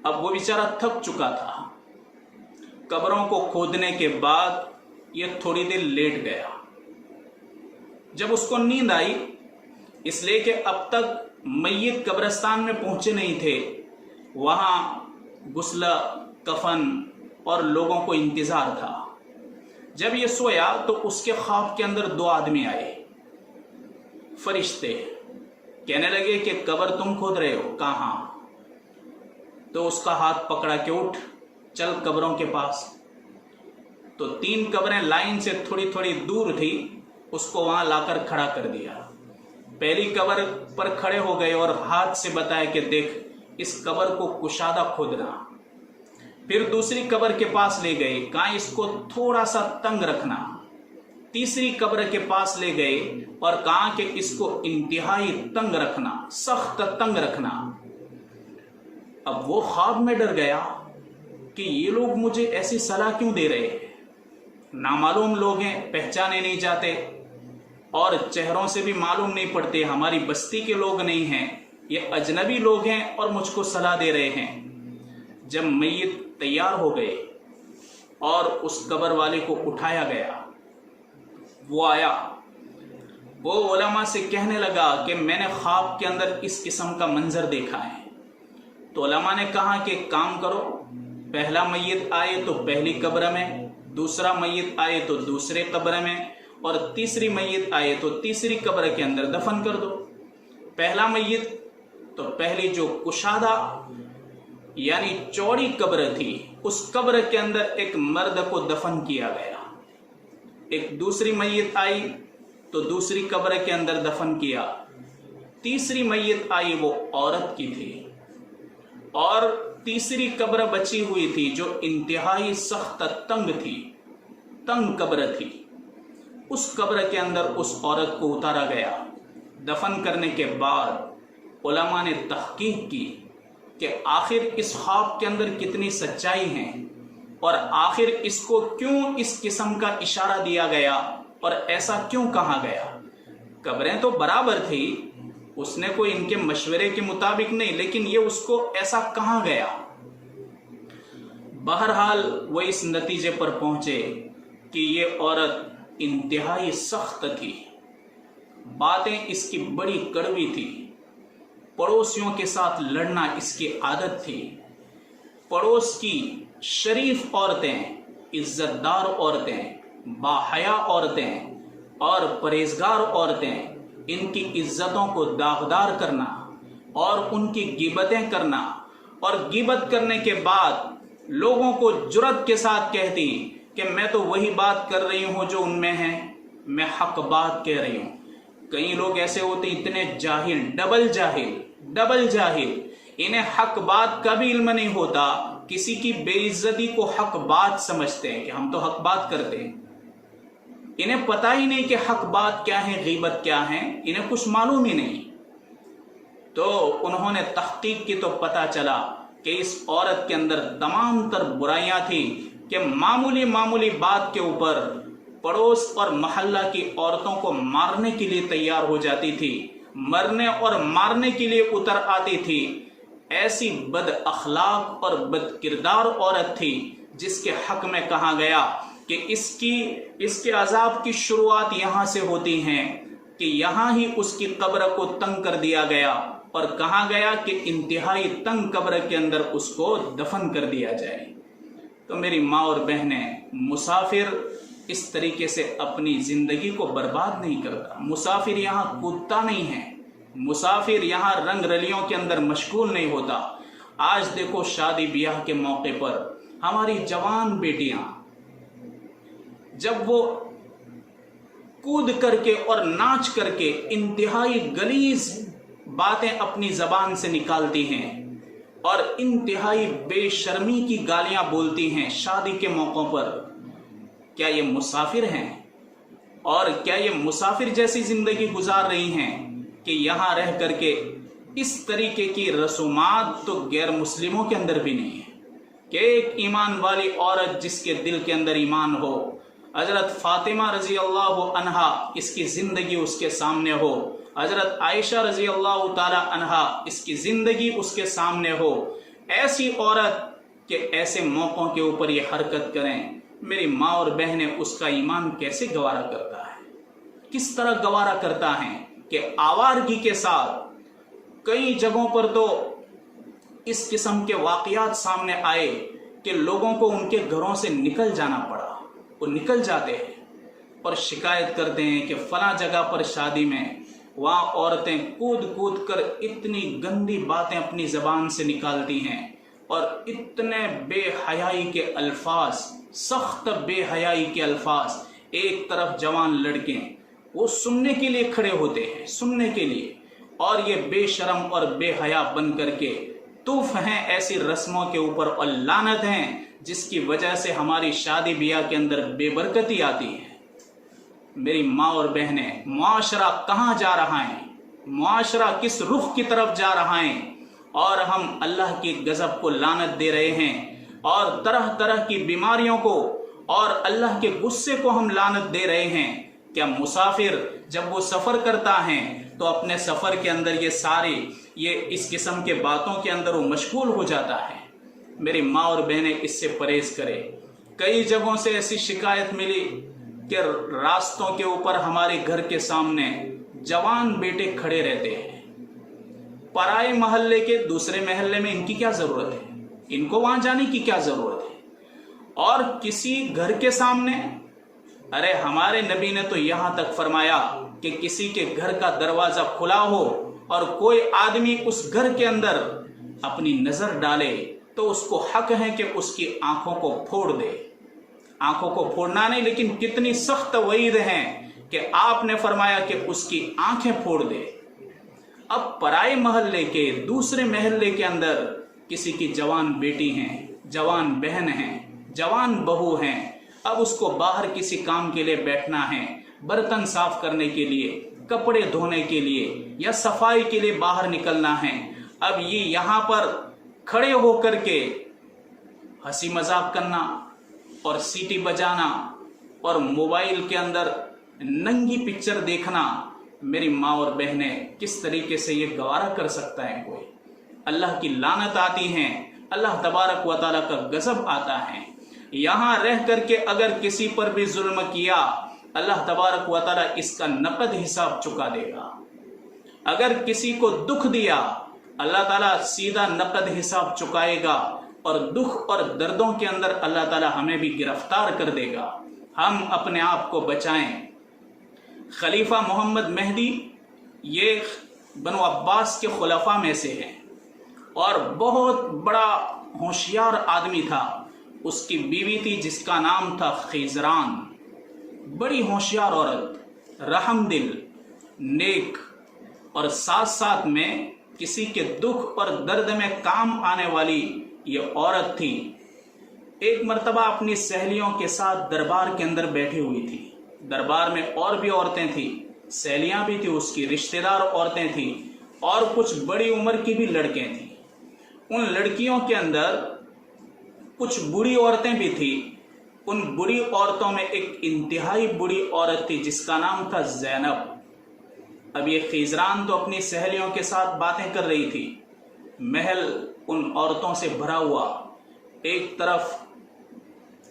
अब वो बेचारा थक चुका था। कब्रों को खोदने के बाद ये थोड़ी देर लेट गया। जब उसको नींद आई, इसलिए कि अब तक मय्यत कब्रिस्तान में पहुंचे नहीं थे, वहां गुस्ला, कफन और लोगों को इंतजार था। जब ये सोया तो उसके ख्वाब के अंदर 2 आदमी आए, फरिश्ते। कहने लगे कि कब्र तुम खोद रहे हो? कहाँ? तो उसका हाथ पकड़ा के उठ, चल कब्रों के पास। तो 3 कब्रें लाइन से थोड़ी थोड़ी दूर थी, उसको वहां लाकर खड़ा कर दिया। पहली कब्र पर खड़े हो गए और हाथ से बताया कि देख इस कब्र को कुशादा खोदना। फिर दूसरी कब्र के पास ले गए, कहा इसको थोड़ा सा तंग रखना। तीसरी कब्र के पास ले गए और कहा कि इसको इंतहाई तंग रखना, सख्त तंग रखना। अब वो ख्वाब में डर गया कि ये लोग मुझे ऐसी सलाह क्यों दे रहे हैं। नामालूम लोग हैं, पहचाने नहीं जाते और चेहरों से भी मालूम नहीं पड़ते, हमारी बस्ती के लोग नहीं हैं, ये अजनबी लोग हैं और मुझको सलाह दे रहे हैं। जब मैयत तैयार हो गए और उस कब्र वाले को उठाया गया, वो आया, वो उलमा से कहने लगा कि मैंने ख्वाब के अंदर इस किस्म का मंजर देखा है। तो उलमा ने कहा कि काम करो, पहला मैयत आए तो पहली कब्र में, दूसरा मैयत आए तो दूसरे कब्र में, और तीसरी मैयत आए तो तीसरी कब्र के अंदर दफन कर दो। पहला मैयत तो पहली जो कुशादा यानी चौड़ी कब्र थी, उस कब्र के अंदर एक मर्द को दफन किया गया। एक दूसरी मैयत आई तो दूसरी कब्र के अंदर दफन किया। तीसरी मैयत आई वो औरत की थी और तीसरी कब्र बची हुई थी जो इंतहाई सख्त तंग थी, तंग कब्र थी। उस कब्र के अंदर उस औरत को उतारा गया। दफन करने के बाद उलमा ने तहकीक की कि आखिर इस ख्वाब के अंदर कितनी सच्चाई है और आखिर इसको क्यों इस किस्म का इशारा दिया गया और ऐसा क्यों कहा गया। कब्रें तो बराबर थी, उसने कोई इनके मशवरे के मुताबिक नहीं, लेकिन ये उसको ऐसा कहा गया। बहरहाल वो इस नतीजे पर पहुंचे कि ये औरत इंतहाई सख्त थी, बातें इसकी बड़ी कड़वी थी, पड़ोसियों के साथ लड़ना इसकी आदत थी। पड़ोस की शरीफ औरतें, इज्जतदार औरतें, बाहया औरतें और परहेजगार औरतें, इनकी इज्जतों को दागदार करना और उनकी गिबतें करना, और गिबत करने के बाद लोगों को जुर्रत के साथ कहती कि मैं तो वही बात कर रही हूं जो उनमें है, मैं हक बात कह रही हूं। कई लोग ऐसे होते इतने जाहिल, डबल जाहिल, इन्हें हक बात का भी इल्म नहीं होता, किसी की बेइज्जती को हक बात समझते हैं कि हम तो हक बात करते हैं। इन्हें पता ही नहीं कि हक बात क्या है, गीबत क्या है, इन्हें कुछ मालूम ही नहीं। तो उन्होंने तहकीक की तो पता चला कि इस औरत के अंदर तमाम तर बुराइयां थी कि मामूली बात के ऊपर पड़ोस और मोहल्ला की औरतों को मारने के लिए तैयार हो जाती थी, मरने और मारने के लिए उतर आती थी। ऐसी बद अखलाक और बद किरदार औरत थी जिसके हक में कहा गया कि इसके अजाब की शुरुआत यहाँ से होती है कि यहाँ ही उसकी कब्र को तंग कर दिया गया और कहा गया कि इंतहाई तंग कब्र के अंदर उसको दफन कर दिया जाए। तो मेरी माँ और बहनें, मुसाफिर इस तरीके से अपनी जिंदगी को बर्बाद नहीं करता। मुसाफिर यहाँ कूदता नहीं है, मुसाफिर यहाँ रंग रलियों के अंदर मशगूल नहीं होता। आज देखो शादी ब्याह के मौके पर हमारी जवान बेटियां जब वो कूद करके और नाच करके इंतहाई गलीज बातें अपनी जबान से निकालती हैं और इंतहाई बेशर्मी की गालियां बोलती हैं शादी के मौकों पर, क्या ये मुसाफिर हैं? और क्या ये मुसाफिर जैसी जिंदगी गुजार रही हैं कि यहाँ रह करके इस तरीके की रसूमात तो गैर मुस्लिमों के अंदर भी नहीं है कि एक ईमान वाली औरत जिसके दिल के अंदर ईमान हो, हजरत फातिमा रजी अल्लाह अन्हा इसकी जिंदगी उसके सामने हो, हजरत आयशा रजी अल्लाह ताला अन्हा इसकी जिंदगी उसके सामने हो, ऐसी औरत के ऐसे मौकों के ऊपर ये हरकत करें, मेरी माँ और बहनें, उसका ईमान कैसे गवारा करता है? किस तरह गवारा करता है कि आवारगी के साथ कई जगहों पर तो इस किस्म के वाकयात सामने आए कि लोगों को उनके घरों से निकल जाना पड़ा। वो निकल जाते हैं और शिकायत करते हैं कि फला जगह पर शादी में वहाँ औरतें कूद कूद कर इतनी गंदी बातें अपनी जबान से निकालती हैं, اور اتنے بے حیائی کے الفاظ، سخت بے حیائی کے الفاظ، ایک طرف جوان لڑکے وہ سننے کے لیے کھڑے ہوتے ہیں، سننے کے لیے، اور یہ بے شرم اور بے حیا بن کر کے توف ہیں ایسی رسموں کے اوپر، اور لعنت ہیں جس کی وجہ سے ہماری شادی بیاہ کے اندر بے برکتی آتی ہے۔ میری ماں اور بہنیں، معاشرہ کہاں جا رہا ہے، معاشرہ کس رخ کی طرف جا رہا ہے، اور ہم اللہ کی غضب کو لعنت دے رہے ہیں، اور طرح طرح کی بیماریوں کو اور اللہ کے غصے کو ہم لعنت دے رہے ہیں۔ کیا مسافر جب وہ سفر کرتا ہے تو اپنے سفر کے اندر یہ اس قسم کے باتوں کے اندر وہ مشغول ہو جاتا ہے؟ میری ماں اور بہنیں اس سے پرہیز کرے۔ کئی جگہوں سے ایسی شکایت ملی کہ راستوں کے اوپر ہمارے گھر کے سامنے جوان بیٹے کھڑے رہتے ہیں، پرائے محلے کے دوسرے محلے میں ان کی کیا ضرورت ہے، ان کو وہاں جانے کی کیا ضرورت ہے، اور کسی گھر کے سامنے، ارے ہمارے نبی نے تو یہاں تک فرمایا کہ کسی کے گھر کا دروازہ کھلا ہو اور کوئی آدمی اس گھر کے اندر اپنی نظر ڈالے تو اس کو حق ہے کہ اس کی آنکھوں کو پھوڑ دے۔ آنکھوں کو پھوڑنا نہیں، لیکن کتنی سخت وعید ہیں کہ آپ نے فرمایا کہ اس کی آنکھیں پھوڑ دے۔ اب پرائے محلے کے دوسرے محلے کے اندر کسی کی جوان بیٹی ہیں، جوان بہن ہیں، جوان بہو ہیں، اب اس کو باہر کسی کام کے لیے بیٹھنا ہے، برتن صاف کرنے کے لیے، کپڑے دھونے کے لیے یا صفائی کے لیے باہر نکلنا ہے۔ اب یہ یہاں پر کھڑے ہو کر کے ہنسی مذاق کرنا اور سیٹی بجانا اور موبائل کے اندر ننگی پکچر دیکھنا، میری ماں اور بہنیں کس طریقے سے یہ گوارا کر سکتا ہے کوئی؟ اللہ کی لعنت آتی ہے، اللہ تبارک و تعالیٰ کا غضب آتا ہے۔ یہاں رہ کر کے اگر کسی پر بھی ظلم کیا، اللہ تبارک و تعالیٰ اس کا نقد حساب چکا دے گا۔ اگر کسی کو دکھ دیا، اللہ تعالیٰ سیدھا نقد حساب چکائے گا، اور دکھ اور دردوں کے اندر اللہ تعالیٰ ہمیں بھی گرفتار کر دے گا۔ ہم اپنے آپ کو بچائیں۔ خلیفہ محمد مہدی یہ بنو عباس کے خلفاء میں سے ہے، اور بہت بڑا ہوشیار آدمی تھا۔ اس کی بیوی تھی جس کا نام تھا خیزران، بڑی ہوشیار عورت، رحم دل، نیک، اور ساتھ ساتھ میں کسی کے دکھ اور درد میں کام آنے والی یہ عورت تھی۔ ایک مرتبہ اپنی سہیلیوں کے ساتھ دربار کے اندر بیٹھی ہوئی تھی۔ دربار میں اور بھی عورتیں تھیں، سہیلیاں بھی تھیں، اس کی رشتہ دار عورتیں تھیں، اور کچھ بڑی عمر کی بھی لڑکیں تھیں۔ ان لڑکیوں کے اندر کچھ بوڑھی عورتیں بھی تھیں۔ ان بوڑھی عورتوں میں ایک انتہائی بوڑھی عورت تھی جس کا نام تھا زینب۔ اب یہ خیزران تو اپنی سہیلیوں کے ساتھ باتیں کر رہی تھی، محل ان عورتوں سے بھرا ہوا۔ ایک طرف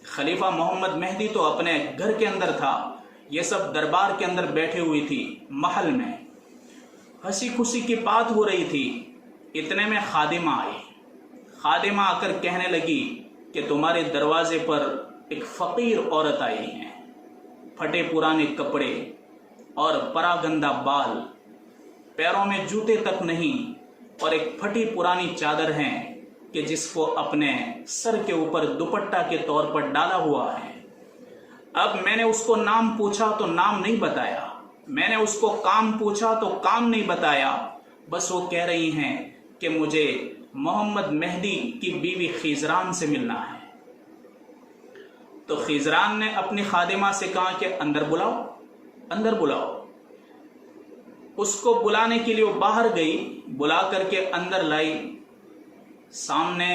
خلیفہ محمد مہدی تو اپنے گھر کے اندر تھا، یہ سب دربار کے اندر بیٹھے ہوئی تھی محل میں، ہنسی خوشی کی بات ہو رہی تھی۔ اتنے میں خادمہ آئی۔ خادمہ آ کر کہنے لگی کہ تمہارے دروازے پر ایک فقیر عورت آئی ہے، پھٹے پرانے کپڑے اور پراگندہ بال، پیروں میں جوتے تک نہیں، اور ایک پھٹی پرانی چادر ہے کہ جس کو اپنے سر کے اوپر دوپٹہ کے طور پر ڈالا ہوا ہے۔ اب میں نے اس کو نام پوچھا تو نام نہیں بتایا، میں نے اس کو کام پوچھا تو کام نہیں بتایا، بس وہ کہہ رہی ہیں کہ مجھے محمد مہدی کی بیوی خیزران سے ملنا ہے۔ تو خیزران نے اپنی خادمہ سے کہا کہ اندر بلاؤ، اندر بلاؤ۔ اس کو بلانے کے لیے وہ باہر گئی، بلا کر کے اندر لائی۔ سامنے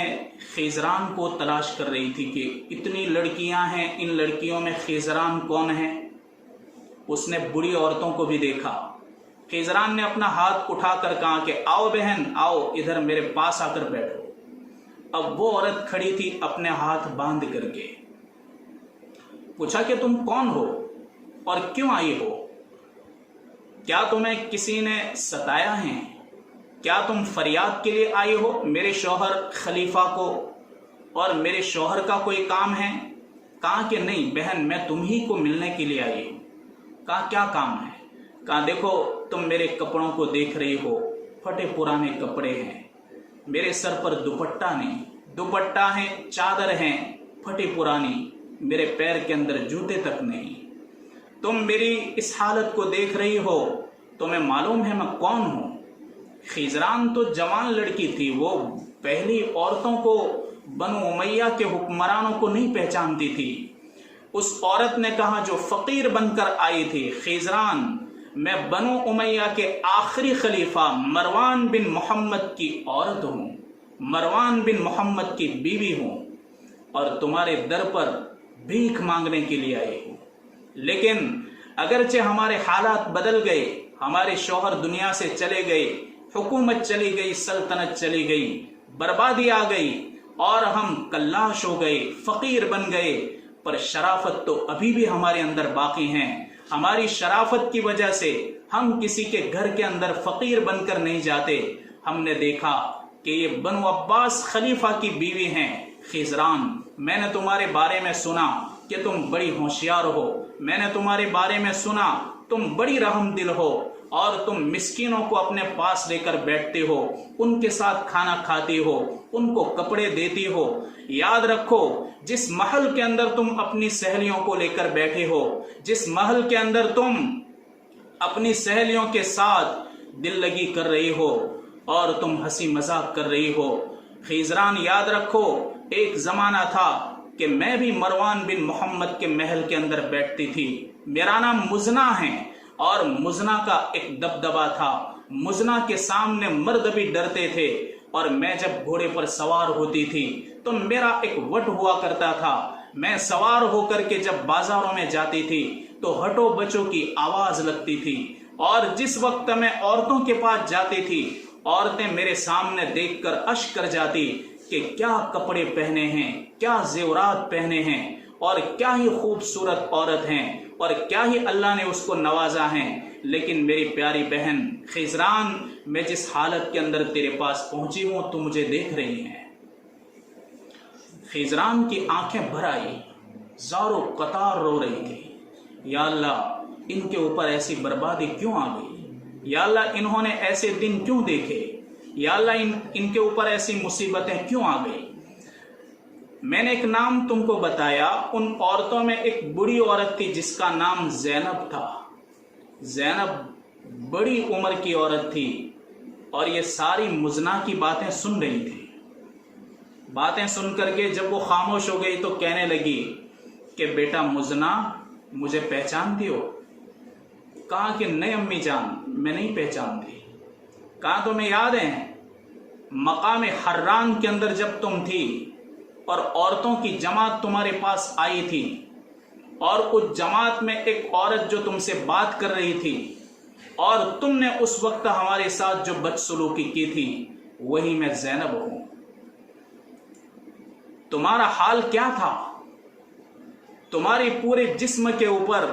خیزران کو تلاش کر رہی تھی کہ اتنی لڑکیاں ہیں، ان لڑکیوں میں خیزران کون ہے؟ اس نے بڑی عورتوں کو بھی دیکھا۔ خیزران نے اپنا ہاتھ اٹھا کر کہا کہ آؤ بہن، آؤ ادھر میرے پاس آ کر بیٹھو۔ اب وہ عورت کھڑی تھی اپنے ہاتھ باندھ کر کے۔ پوچھا کہ تم کون ہو اور کیوں آئی ہو؟ کیا تمہیں کسی نے ستایا ہے؟ کیا تم فریاد کے لیے آئی ہو میرے شوہر خلیفہ کو، اور میرے شوہر کا کوئی کام ہے؟ کہا کہ نہیں بہن، میں تم ہی کو ملنے کے لیے آئی ہوں۔ کہا کیا کام ہے؟ کہا دیکھو تم میرے کپڑوں کو دیکھ رہی ہو، پھٹے پرانے کپڑے ہیں، میرے سر پر دوپٹہ نہیں، दुपट्टा है, चादर है फटी पुरानी, मेरे पैर के अंदर जूते तक नहीं। तुम मेरी इस हालत को देख रही हो, तुम्हें मालूम है मैं कौन हूं? खिजरान तो जवान लड़की थी, वो पहली औरतों को, बनु उमैया के हुक्मरानों को नहीं पहचानती थी। उस औरत ने कहा जो फकीर बनकर आई थी, खिजरान मैं बनु उमैया के आखिरी खलीफा मरवान बिन मोहम्मद की औरत हूं, मरवान बिन मोहम्मद की बीवी हूं और तुम्हारे दर पर भीख मांगने के लिए आई हूं। लेकिन अगरचे हमारे हालात बदल गए, हमारे शौहर दुनिया से चले गए, हुकूमत चली गई, सल्तनत चली गई, बर्बादी आ गई और हम कल्लाश हो गए, फकीर बन गए, पर शराफत तो अभी भी हमारे अंदर बाकी हैं। हमारी शराफत की वजह से हम किसी के घर के अंदर फकीर बनकर नहीं जाते। हमने देखा कि ये बनु अब्बास खलीफा की बीवी हैं। खिजरान, मैंने तुम्हारे बारे में सुना कि तुम बड़ी होशियार हो, मैंने तुम्हारे बारे में सुना तुम बड़ी रहमदिल हो और तुम मिस्कीनों को अपने पास लेकर बैठते हो, उनके साथ खाना खाती हो, उनको कपड़े देती हो। याद रखो, जिस महल के अंदर तुम अपनी सहेलियों को लेकर बैठे हो, जिस महल के अंदर तुम अपनी सहेलियों के साथ दिल लगी कर रही हो और तुम हंसी मजाक कर रही हो, खिजरान याद रखो, एक जमाना था कि मैं भी मरवान बिन मोहम्मद के महल के अंदर बैठती थी। मेरा नाम मुजना है और मुजना का एक दबदबा था। मुजना के सामने मर्द भी डरते थे और मैं जब घोड़े पर सवार होती थी तो मेरा एक वट हुआ करता था। मैं सवार होकर के जब बाजारों में जाती थी तो हटो बचो की आवाज लगती थी और जिस वक्त मैं औरतों के पास जाती थी, औरतें मेरे सामने देखकर अश्क कर जाती कि क्या कपड़े पहने हैं, क्या जेवरात पहने हैं और क्या ही खूबसूरत औरत हैं और क्या ही अल्लाह ने उसको नवाजा है। लेकिन मेरी प्यारी बहन खिजरान, मैं जिस हालत के अंदर तेरे पास पहुंची हूं तू मुझे देख रही है। खिजरान की आंखें भर आई, ज़ारो कतार रो रही थी। या अल्लाह, इनके ऊपर ऐसी बर्बादी क्यों आ गई? या अल्लाह, इन्होंने ऐसे दिन क्यों देखे? या अल्लाह, इनके ऊपर ऐसी मुसीबतें क्यों आ गई? मैंने एक नाम तुमको बताया, उन औरतों में एक बूढ़ी औरत थी जिसका नाम जैनब था। जैनब बड़ी उम्र की औरत थी और ये सारी मुजना की बातें सुन रही थी। बातें सुन करके जब वो खामोश हो गई तो कहने लगी कि बेटा मुजना, मुझे पहचानती हो? कहा कि नहीं अम्मी जान, मैं नहीं पहचानती। कहा तुम्हें याद है मकाम हर्रान के अंदर जब तुम थी और औरतों की जमात तुम्हारे पास आई थी और उस जमात में एक औरत जो तुमसे बात कर रही थी और तुमने उस वक्त हमारे साथ जो बदसलूकी की थी, वही मैं जैनब हूं। तुम्हारा हाल क्या था? तुम्हारे पूरे जिस्म के ऊपर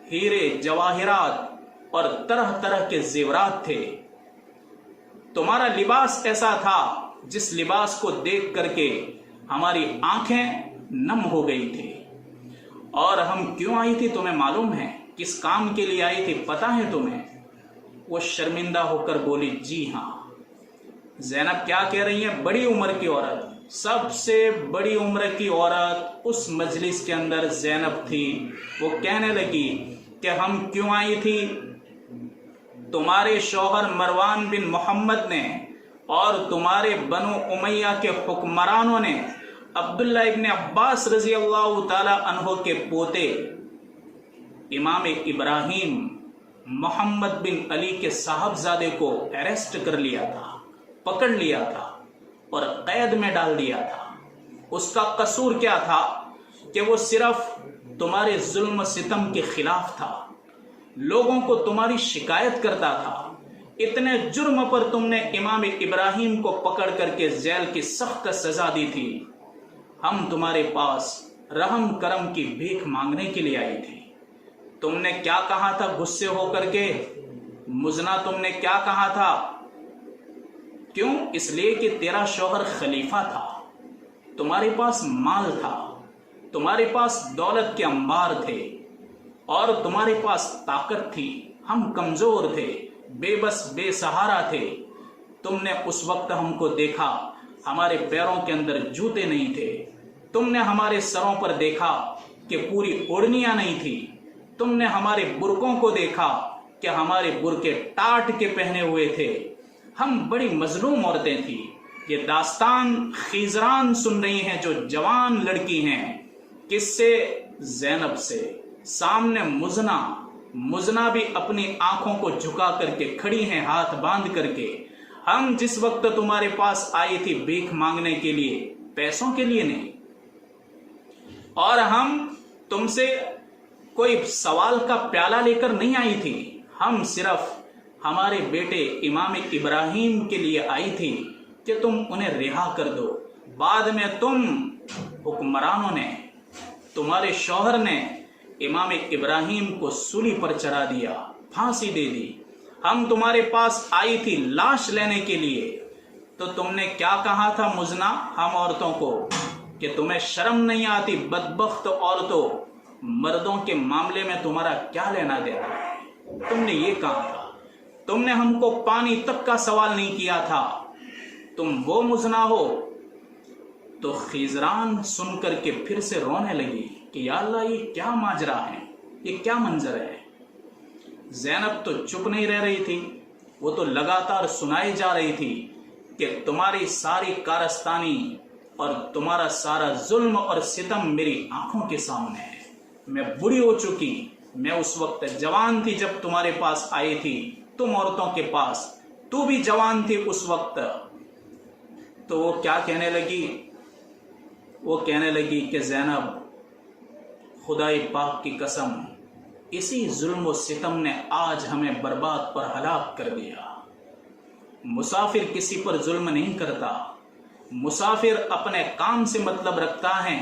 हीरे जवाहिरात और तरह तरह के जेवरात थे। तुम्हारा लिबास ऐसा था जिस लिबास को देख करके हमारी आंखें नम हो गई थी। और हम क्यों आई थी तुम्हें मालूम है? किस काम के लिए आई थी पता है तुम्हें? वो शर्मिंदा होकर बोली, जी हाँ। जैनब क्या कह रही है? बड़ी उम्र की औरत, सबसे बड़ी उम्र की औरत उस मजलिस के अंदर जैनब थी। वो कहने लगी कि हम क्यों आई थी? तुम्हारे शौहर मरवान बिन मोहम्मद ने और तुम्हारे बनु उमैया के हुक्मरानों ने अब्दुल्ला इब्न अब्बास रजी अल्लाह ताला अन्हो के पोते इमाम इब्राहिम मोहम्मद बिन अली के साहबजादे को अरेस्ट कर लिया था, पकड़ लिया था और कैद में डाल दिया था। उसका कसूर क्या था कि वो सिर्फ तुम्हारे जुल्म सितम के खिलाफ था, लोगों को तुम्हारी शिकायत करता था। इतने जुर्म पर तुमने इमाम इब्राहिम को पकड़ करके जेल की सख्त सजा दी थी। हम तुम्हारे पास रहम करम की भीख मांगने के लिए आई थी। तुमने क्या कहा था गुस्से होकर के? मुजना, तुमने क्या कहा था? क्यों? इसलिए कि तेरा शौहर खलीफा था, तुम्हारे पास माल था, तुम्हारे पास दौलत के अंबार थे और तुम्हारे पास ताकत थी। हम कमजोर थे, बेबस बेसहारा थे। तुमने उस वक्त हमको देखा हमारे पैरों के अंदर जूते नहीं थे। तुमने हमारे सरों पर देखा कि पूरी ओढ़नियां नहीं थी। तुमने हमारे बुरकों को देखा कि हमारे बुरके टाट के पहने हुए थे। हम बड़ी मजलूम औरतें थी। ये दास्तान खीजरान सुन रही हैं जो जवान लड़की हैं। किससे? ज़ैनब से। सामने मुजना भी अपनी आंखों को झुका करके खड़ी हैं, हाथ बांध करके। हम जिस वक्त तुम्हारे पास आई थी भीख मांगने के लिए, पैसों के लिए नहीं, और हम तुमसे कोई सवाल का प्याला लेकर नहीं आई थी। हम सिर्फ हमारे बेटे इमाम इब्राहिम के लिए आई थी कि तुम उन्हें रिहा कर दो। बाद में तुम हुक्मरानों ने, तुम्हारे शौहर ने इमाम इब्राहिम को सूली पर चढ़ा दिया, फांसी दे दी। हम तुम्हारे पास आई थी लाश लेने के लिए, तो तुमने क्या कहा था मुजना हम औरतों को कि तुम्हें शर्म नहीं आती? बदबख्त औरतों, मर्दों के मामले में तुम्हारा क्या लेना देना है? तुमने ये कहा था। तुमने हमको पानी तक का सवाल नहीं किया था। तुम वो मुजना हो। तो खीजरान सुन करके फिर से रोने लगी कि या अल्लाह, ये क्या माजरा है, ये क्या मंजर है। ज़ैनब तो चुप नहीं रह रही थी, वो तो लगातार सुनाई जा रही थी कि तुम्हारी सारी कारस्तानी और तुम्हारा सारा जुल्म और सितम मेरी आंखों के सामने है। मैं बुरी हो चुकी, मैं उस वक्त जवान थी जब तुम्हारे पास आई थी, तुम औरतों के पास, तू भी जवान थी उस वक्त। तो वो क्या कहने लगी? वो कहने लगी कि ज़ैनब, खुदाई पाक की कसम, इसी जुल्म और सितम ने आज हमें बर्बाद पर हलाक कर दिया। मुसाफिर किसी पर जुल्म नहीं करता। मुसाफिर अपने काम से मतलब रखता है।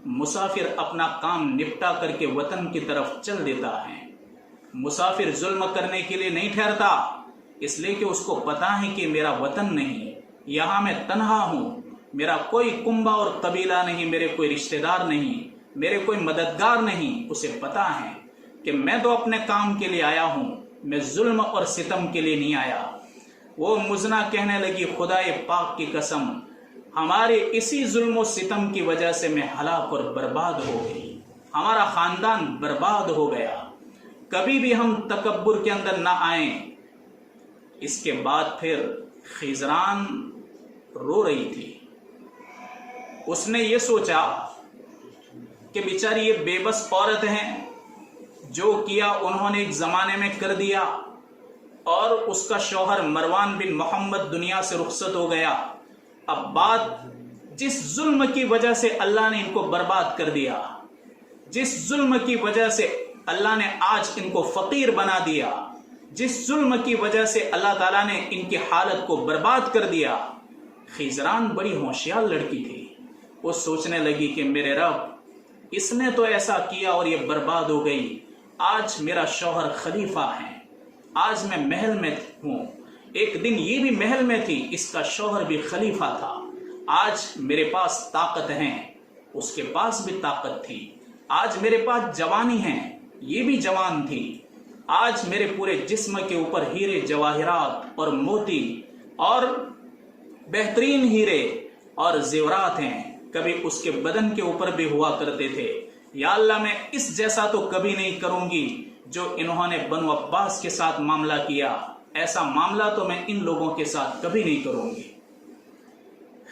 मुसाफिर अपना काम निपटा करके वतन की तरफ चल देता है। मुसाफिर जुल्म करने के लिए नहीं ठहरता, इसलिए कि उसको पता है कि मेरा वतन नहीं, यहाँ मैं तन्हा हूँ, मेरा कोई कुंबा और कबीला नहीं, मेरे कोई रिश्तेदार नहीं, मेरे कोई मददगार नहीं। उसे पता है कि मैं तो अपने काम के लिए आया हूँ, मैं जुल्म और सितम के लिए नहीं आया। वो मुजना कहने लगी, खुदाए पाक की कसम, हमारे इसी जुल्म और सितम की वजह से मैं हलाक और बर्बाद हो गई, हमारा खानदान बर्बाद हो गया। कभी भी हम तकब्बुर के अंदर ना आए। इसके बाद फिर खिजरान रो रही थी। उसने ये सोचा कि बेचारी ये बेबस औरत हैं, जो किया उन्होंने एक जमाने में कर दिया, और उसका शौहर मरवान बिन मोहम्मद दुनिया से रुखसत हो गया। अब बात जिस जुल्म की वजह से अल्लाह ने इनको बर्बाद कर दिया, जिस जुल्म की वजह से अल्लाह ने आज इनको फकीर बना दिया, जिस जुल्म की वजह से अल्लाह ताला ने इनकी हालत को बर्बाद कर दिया। खिजरान बड़ी होशियार लड़की थी। वो सोचने लगी कि मेरे रब, इसने तो ऐसा किया और ये बर्बाद हो गई। आज मेरा शौहर खलीफा है, आज मैं महल में हूँ, एक दिन ये भी महल में थी, इसका शौहर भी खलीफा था। आज मेरे पास ताकत है, उसके पास भी ताकत थी। आज मेरे पास जवानी है, ये भी जवान थी। आज मेरे पूरे जिस्म के ऊपर हीरे जवाहिरात और मोती और बेहतरीन हीरे और जेवरात हैं, कभी उसके बदन के ऊपर भी हुआ करते थे। या अल्लाह, मैं इस जैसा तो कभी नहीं करूंगी जो इन्होंने बनु अब्बास के साथ मामला किया, ऐसा मामला तो मैं इन लोगों के साथ कभी नहीं करूंगी।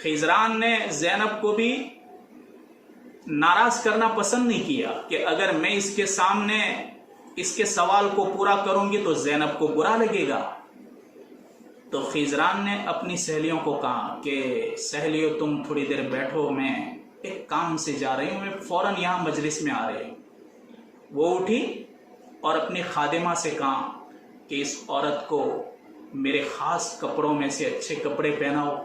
खिजरान ने ज़ैनब को भी नाराज करना पसंद नहीं किया कि अगर मैं इसके सामने इसके सवाल को पूरा करूंगी तो ज़ैनब को बुरा लगेगा। तो खिजरान ने अपनी सहेलियों को कहा कि सहेलियों, तुम थोड़ी देर बैठो, मैं एक काम से जा रही हूँ, मैं फौरन यहाँ मजलिस में आ रही हूँ। वो उठी और अपनी खादिमा से कहा कि इस औरत को मेरे खास कपड़ों में से अच्छे कपड़े पहनाओ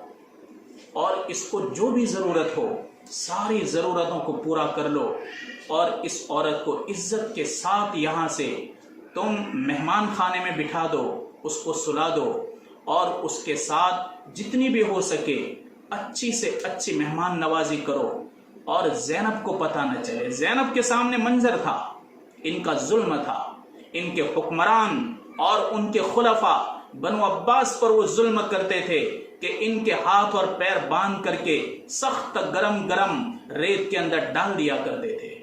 और इसको जो भी ज़रूरत हो सारी ज़रूरतों को पूरा कर लो, और इस औरत को इज्जत के साथ यहाँ से तुम मेहमान खाने में बिठा दो, उसको सुला दो, और उसके साथ जितनी भी हो सके अच्छी से अच्छी मेहमान नवाजी करो, और ज़ैनब को पता न चले। ज़ैनब के सामने मंजर था, इनका जुल्म था, इनके हुक्मरान और उनके खुलफा बनु अब्बास पर वो जुल्म करते थे। کہ ان کے ہاتھ اور پیر باندھ کر کے سخت گرم گرم ریت کے اندر ڈال دیا کرتے تھے۔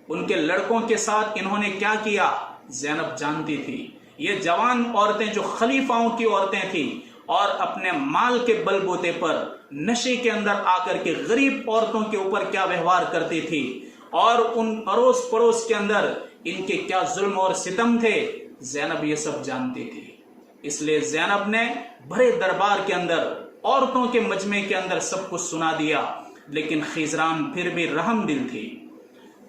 ان کے لڑکوں کے ساتھ انہوں نے کیا کیا؟ زینب جانتی تھی یہ جوان عورتیں جو خلیفاؤں کی عورتیں تھیں اور اپنے مال کے بل بوتے پر نشے کے اندر آ کر کے غریب عورتوں کے اوپر کیا ویوہار کرتی تھی اور ان اڑوس پڑوس کے اندر ان کے کیا ظلم اور ستم تھے، زینب یہ سب جانتی تھی۔ اس لیے زینب نے بڑے دربار کے اندر عورتوں کے مجمع کے اندر سب کچھ سنا دیا، لیکن خیزران پھر بھی رحم دل تھی،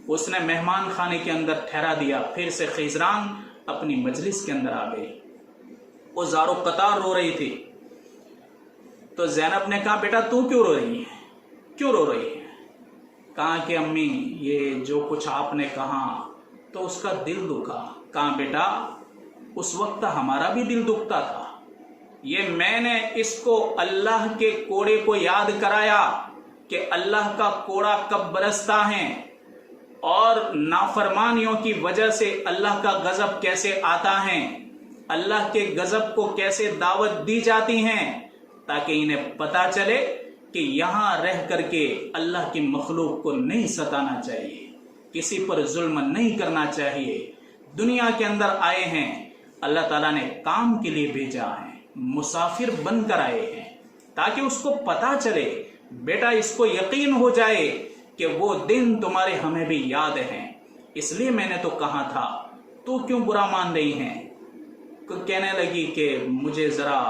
اس نے مہمان خانے کے اندر ٹھہرا دیا۔ پھر سے خیزران اپنی مجلس کے اندر آ گئی، وہ زارو قطار رو رہی تھی۔ تو زینب نے کہا بیٹا تو کیوں رو رہی ہے، کیوں رو رہی ہے؟ کہا کہ امی یہ جو کچھ آپ نے کہا تو اس کا دل دکھا۔ کہا بیٹا اس وقت ہمارا بھی دل دکھتا تھا، یہ میں نے اس کو اللہ کے کوڑے کو یاد کرایا کہ اللہ کا کوڑا کب برستا ہے اور نافرمانیوں کی وجہ سے اللہ کا غضب کیسے آتا ہے، اللہ کے غضب کو کیسے دعوت دی جاتی ہیں، تاکہ انہیں پتا چلے کہ یہاں رہ کر کے اللہ کی مخلوق کو نہیں ستانا چاہیے، کسی پر ظلم نہیں کرنا چاہیے۔ دنیا کے اندر آئے ہیں، اللہ تعالیٰ نے کام کے لیے بھیجا ہے، مسافر بن کر آئے ہیں، تاکہ اس کو پتا چلے، بیٹا اس کو یقین ہو جائے کہ وہ دن تمہارے ہمیں بھی یاد ہیں۔ اس لیے میں نے تو کہا تھا، تو کیوں برا مان رہی ہیں؟ کہنے لگی کہ مجھے ذرا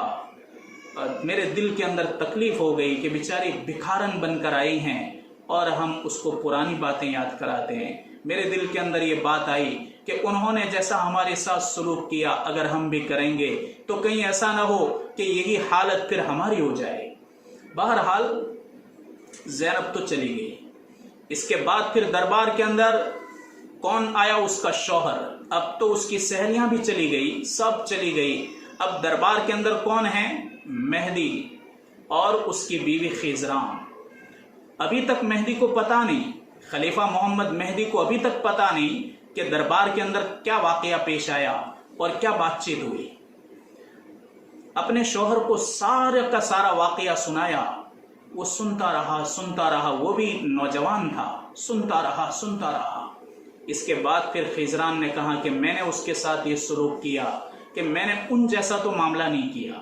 میرے دل کے اندر تکلیف ہو گئی کہ بیچاری بھکارن بن کر آئی ہیں اور ہم اس کو پرانی باتیں یاد کراتے ہیں۔ میرے دل کے اندر یہ بات آئی کہ انہوں نے جیسا ہمارے ساتھ سلوک کیا اگر ہم بھی کریں گے تو کہیں ایسا نہ ہو کہ یہی حالت پھر ہماری ہو جائے۔ بہرحال زینب تو چلی گئی۔ اس کے بعد پھر دربار کے اندر کون آیا؟ اس کا شوہر۔ اب تو اس کی سہیلیاں بھی چلی گئی، سب چلی گئی۔ اب دربار کے اندر کون ہے؟ مہدی اور اس کی بیوی خیزران۔ ابھی تک مہدی کو پتا نہیں، خلیفہ محمد مہدی کو ابھی تک پتا نہیں کہ دربار کے اندر کیا واقعہ پیش آیا اور کیا بات چیت ہوئی۔ اپنے شوہر کو سارا کا سارا واقعہ سنایا، وہ سنتا رہا، وہ بھی نوجوان تھا، سنتا رہا۔ اس کے بعد پھر خیزران نے کہا کہ میں نے اس کے ساتھ یہ سلوک کیا کہ میں نے ان جیسا تو معاملہ نہیں کیا۔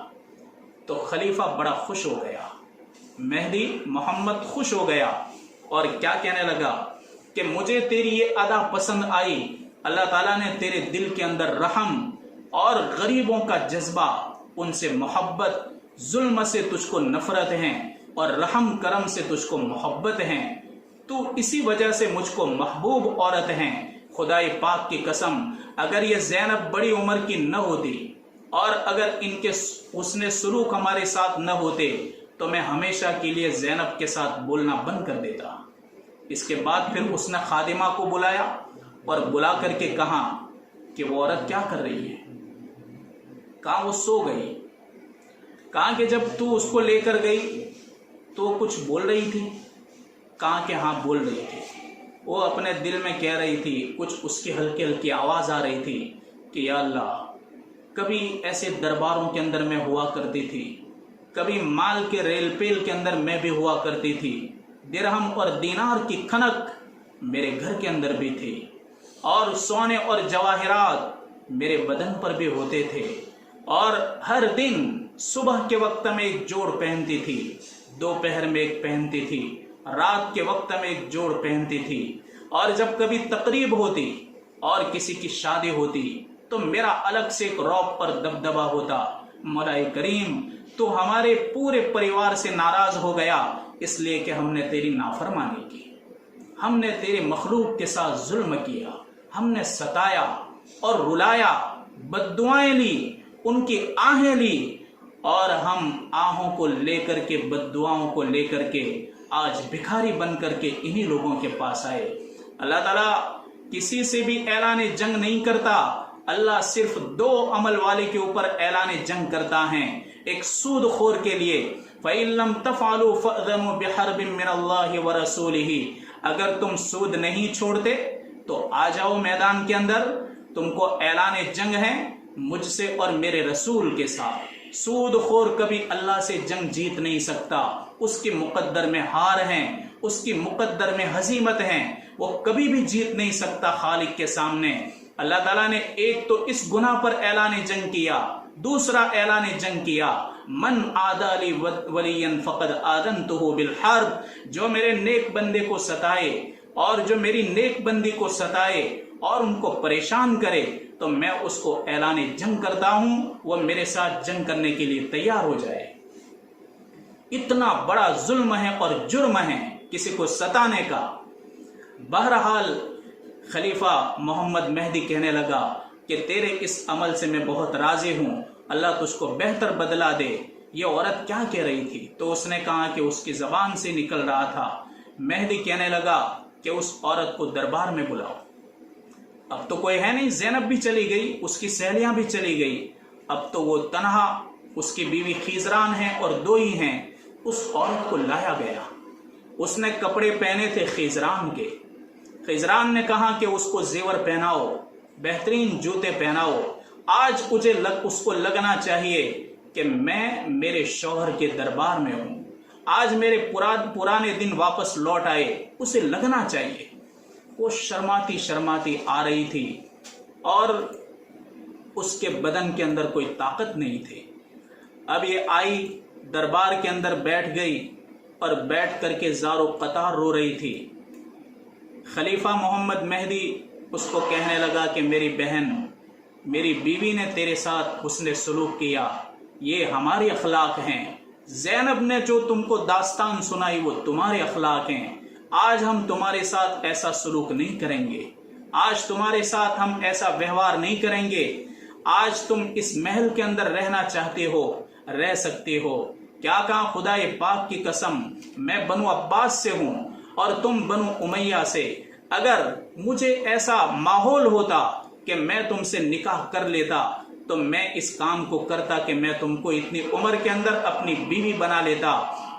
تو خلیفہ بڑا خوش ہو گیا، مہدی محمد خوش ہو گیا اور کیا کہنے لگا کہ مجھے تیری یہ ادا پسند آئی، اللہ تعالیٰ نے تیرے دل کے اندر رحم اور غریبوں کا جذبہ، ان سے محبت، ظلم سے تجھ کو نفرت ہے اور رحم کرم سے تجھ کو محبت ہے، تو اسی وجہ سے مجھ کو محبوب عورت ہیں۔ خدائے پاک کی قسم اگر یہ زینب بڑی عمر کی نہ ہوتی اور اگر ان کے حسن سلوک ہمارے ساتھ نہ ہوتے تو میں ہمیشہ کے لیے زینب کے ساتھ بولنا بند کر دیتا۔ اس کے بعد پھر اس نے خادمہ کو بلایا اور بلا کر کے کہا کہ وہ عورت کیا کر رہی ہے؟ کہا وہ سو گئی۔ کہا کہ جب تو اس کو لے کر گئی تو کچھ بول رہی تھی؟ کہا کہ ہاں بول رہی تھی۔ وہ اپنے دل میں کہہ رہی تھی، کچھ اس کی ہلکی ہلکی آواز آ رہی تھی کہ یا اللہ، کبھی ایسے درباروں کے اندر میں ہوا کرتی تھی، کبھی مال کے ریل پیل کے اندر میں بھی ہوا کرتی تھی، درہم اور دینار کی کھنک میرے گھر کے اندر بھی تھی، اور سونے اور جواہرات میرے بدن پر بھی ہوتے تھے، اور ہر دن صبح کے وقت میں ایک جوڑ پہنتی تھی، دوپہر میں ایک پہنتی تھی، رات کے وقت میں ایک جوڑ پہنتی تھی، اور جب کبھی تقریب ہوتی اور کسی کی شادی ہوتی تو میرا الگ سے ایک رعب اور دبدبہ ہوتا۔ مولا کریم تو ہمارے پورے پریوار سے ناراض ہو گیا اس لیے کہ ہم نے تیری نافرمانی کی، ہم نے تیری مخلوق کے ساتھ ظلم کیا، ہم نے ستایا اور رلایا، بد دعائیں لی، ان کی آہیں لی، اور ہم آہوں کو لے کر کے، بد دعاؤں کو لے کر کے آج بھکاری بن کر کے انہی لوگوں کے پاس آئے۔ اللہ تعالیٰ کسی سے بھی اعلان جنگ نہیں کرتا، اللہ صرف دو عمل والے کے اوپر اعلان جنگ کرتا ہے، ایک سود خور کے لیے، فَإِن لَمْ تَفْعَلُوا فَأْذَنُوا بِحَرْبٍ مِّنَ اللَّهِ وَرَسُولِهِ، اگر تم سود نہیں چھوڑتے تو آ جاؤ میدان کے اندر، تم کو اعلان جنگ ہے مجھ سے اور میرے رسول کے ساتھ۔ سود خور کبھی اللہ سے جنگ جیت نہیں سکتا، اس کے مقدر میں ہار ہیں، اس کی مقدر میں ہزیمت ہیں، وہ کبھی بھی جیت نہیں سکتا خالق کے سامنے۔ اللہ تعالیٰ نے ایک تو اس گناہ پر اعلان جنگ کیا، دوسرا اعلان جنگ کیا، من عادی لی ولیا فقد آذنتہ بالحرب، جو میرے نیک بندے کو ستائے اور جو میری نیک بندی کو ستائے اور ان کو پریشان کرے تو میں اس کو اعلان جنگ کرتا ہوں، وہ میرے ساتھ جنگ کرنے کے لیے تیار ہو جائے۔ اتنا بڑا ظلم ہے اور جرم ہے کسی کو ستانے کا۔ بہرحال خلیفہ محمد مہدی کہنے لگا کہ تیرے اس عمل سے میں بہت راضی ہوں، اللہ تجھ کو بہتر بدلہ دے۔ یہ عورت کیا کہہ رہی تھی؟ تو اس نے کہا کہ اس کی زبان سے نکل رہا تھا۔ مہدی کہنے لگا کہ اس عورت کو دربار میں بلاؤ۔ اب تو کوئی ہے نہیں، زینب بھی چلی گئی، اس کی سہیلیاں بھی چلی گئی، اب تو وہ تنہا، اس کی بیوی خیزران ہیں اور دو ہی ہیں۔ اس عورت کو لایا گیا، اس نے کپڑے پہنے تھے خیزران کے۔ خیزران نے کہا کہ اس کو زیور پہناؤ، بہترین جوتے پہناؤ، آج مجھے اس کو لگنا چاہیے کہ میں میرے شوہر کے دربار میں ہوں، آج میرے پرانے دن واپس لوٹ آئے، اسے لگنا چاہیے۔ وہ شرماتی شرماتی آ رہی تھی اور اس کے بدن کے اندر کوئی طاقت نہیں تھی۔ اب یہ آئی، دربار کے اندر بیٹھ گئی اور بیٹھ کر کے زار و قطار رو رہی تھی۔ خلیفہ محمد مہدی اس کو کہنے لگا کہ میری بہن، میری بیوی نے تیرے ساتھ حسن سلوک کیا، یہ ہمارے اخلاق ہیں۔ زینب نے جو تم کو داستان سنائی وہ تمہارے اخلاق ہیں۔ آج ہم تمہارے ساتھ ایسا سلوک نہیں کریں گے، آج تمہارے ساتھ ہم ایسا ویوہار نہیں کریں گے۔ آج تم اس محل کے اندر رہنا چاہتے ہو، رہ سکتے ہو۔ کیا کہا خدا پاک کی قسم، میں بنو عباس سے ہوں اور تم بنو امیہ سے۔ اگر مجھے ایسا ماحول ہوتا کہ میں تم سے نکاح کر لیتا تو میں اس کام کو کرتا کہ میں تم کو اتنی عمر کے اندر اپنی بیوی بنا لیتا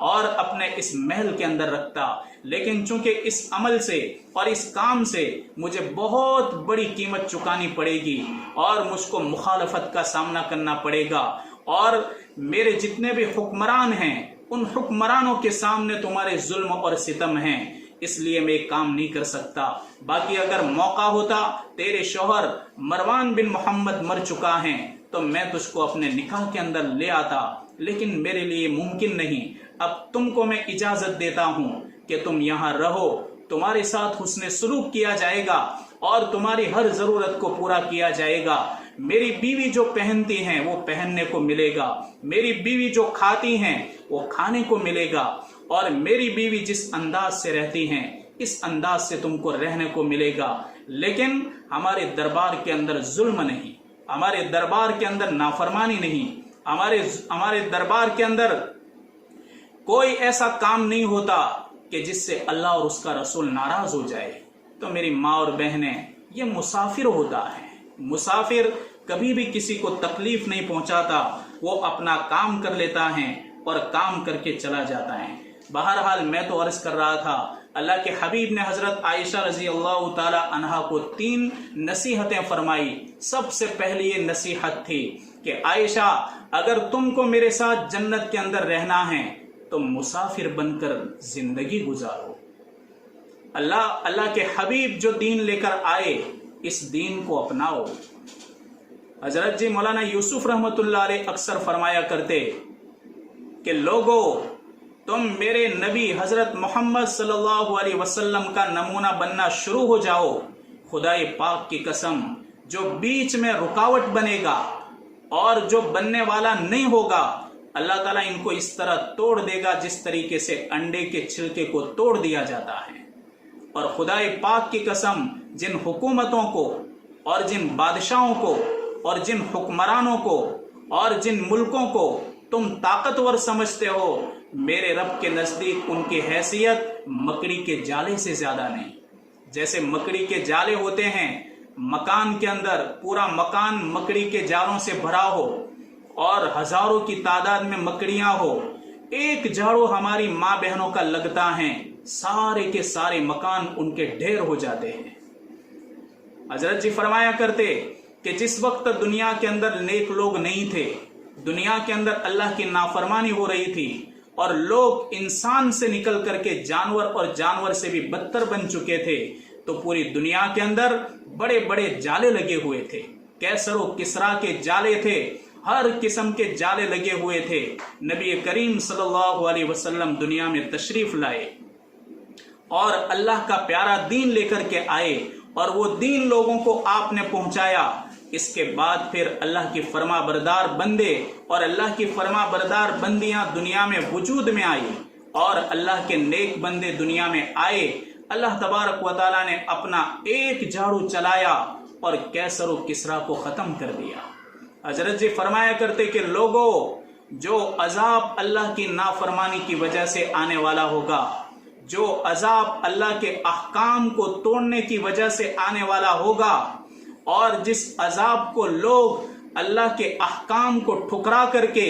اور اپنے اس محل کے اندر رکھتا، لیکن چونکہ اس عمل سے اور اس کام سے مجھے بہت بڑی قیمت چکانی پڑے گی اور مجھ کو مخالفت کا سامنا کرنا پڑے گا، اور میرے جتنے بھی حکمران ہیں ان حکمرانوں کے سامنے تمہارے ظلم اور ستم ہیں، اس لیے میں ایک کام نہیں کر سکتا۔ باقی اگر موقع ہوتا، تیرے شوہر مروان بن محمد مر چکا ہے تو میں تجھ کو اپنے نکاح کے اندر لے آتا، لیکن میرے لیے ممکن نہیں۔ اب تم کو میں اجازت دیتا ہوں کہ تم یہاں رہو، تمہارے ساتھ حسن سلوک کیا جائے گا اور تمہاری ہر ضرورت کو پورا کیا جائے گا۔ میری بیوی جو پہنتی ہیں وہ پہننے کو ملے گا، میری بیوی جو کھاتی ہیں وہ کھانے کو ملے گا، اور میری بیوی جس انداز سے رہتی ہیں اس انداز سے تم کو رہنے کو ملے گا۔ لیکن ہمارے دربار کے اندر ظلم نہیں، ہمارے دربار کے اندر نافرمانی نہیں، ہمارے دربار کے اندر کوئی ایسا کام نہیں ہوتا کہ جس سے اللہ اور اس کا رسول ناراض ہو جائے۔ تو میری ماں اور بہنیں، یہ مسافر ہوتا ہے، مسافر کبھی بھی کسی کو تکلیف نہیں پہنچاتا، وہ اپنا کام کر لیتا ہے اور کام کر کے چلا جاتا ہے۔ بہرحال میں تو عرض کر رہا تھا، اللہ کے حبیب نے حضرت عائشہ رضی اللہ تعالی عنہا کو 3 نصیحتیں فرمائی۔ سب سے پہلی یہ نصیحت تھی کہ عائشہ، اگر تم کو میرے ساتھ جنت کے اندر رہنا ہے تو مسافر بن کر زندگی گزارو۔ اللہ کے حبیب جو دین لے کر آئے اس دین کو اپناؤ۔ حضرت جی مولانا یوسف رحمۃ اللہ علیہ اکثر فرمایا کرتے کہ لوگو، تم میرے نبی حضرت محمد صلی اللہ علیہ وسلم کا نمونہ بننا شروع ہو جاؤ۔ خدا پاک کی قسم، جو بیچ میں رکاوٹ بنے گا اور جو بننے والا نہیں ہوگا، اللہ تعالیٰ ان کو اس طرح توڑ دے گا جس طریقے سے انڈے کے چھلکے کو توڑ دیا جاتا ہے۔ اور خدا پاک کی قسم، جن حکومتوں کو اور جن بادشاہوں کو اور جن حکمرانوں کو اور جن ملکوں کو تم طاقتور سمجھتے ہو، میرے رب کے نزدیک ان کی حیثیت مکڑی کے جالے سے زیادہ نہیں۔ جیسے مکڑی کے جالے ہوتے ہیں، مکان کے اندر پورا مکان مکڑی کے جالوں سے بھرا ہو اور ہزاروں کی تعداد میں مکڑیاں ہو، ایک جھاڑو ہماری ماں بہنوں کا لگتا ہے، سارے کے سارے مکان ان کے ڈھیر ہو جاتے ہیں۔ حضرت جی فرمایا کرتے کہ جس وقت دنیا کے اندر نیک لوگ نہیں تھے، दुनिया के अंदर अल्लाह की नाफरमानी हो रही थी और लोग इंसान से निकल करके जानवर और जानवर से भी बदतर बन चुके थे, तो पूरी दुनिया के अंदर बड़े बड़े जाले लगे हुए थे। कैसर और किसरा के जाले थे, हर किस्म के जाले लगे हुए थे। नबी करीम सल्लल्लाहु अलैहि वसल्लम दुनिया में तशरीफ लाए और अल्लाह का प्यारा दीन लेकर के आए और वो दीन लोगों को आपने पहुंचाया। इसके बाद फिर अल्लाह की फरमा बरदार बंदे और अल्लाह की फरमा बरदार बंदियां दुनिया में वजूद में आई और अल्लाह के नेक बंदे दुनिया में आए। अल्लाह तबारक व तआला ने अपना एक झाड़ू चलाया और कैसर व किसरा को खत्म कर दिया। हजरत जी फरमाया करते कि लोगों, जो अजाब अल्लाह की नाफरमानी की वजह से आने वाला होगा, जो अजाब अल्लाह के अहकाम को तोड़ने की वजह से आने वाला होगा, और जिस अजाब को लोग अल्लाह के अहकाम को ठुकरा करके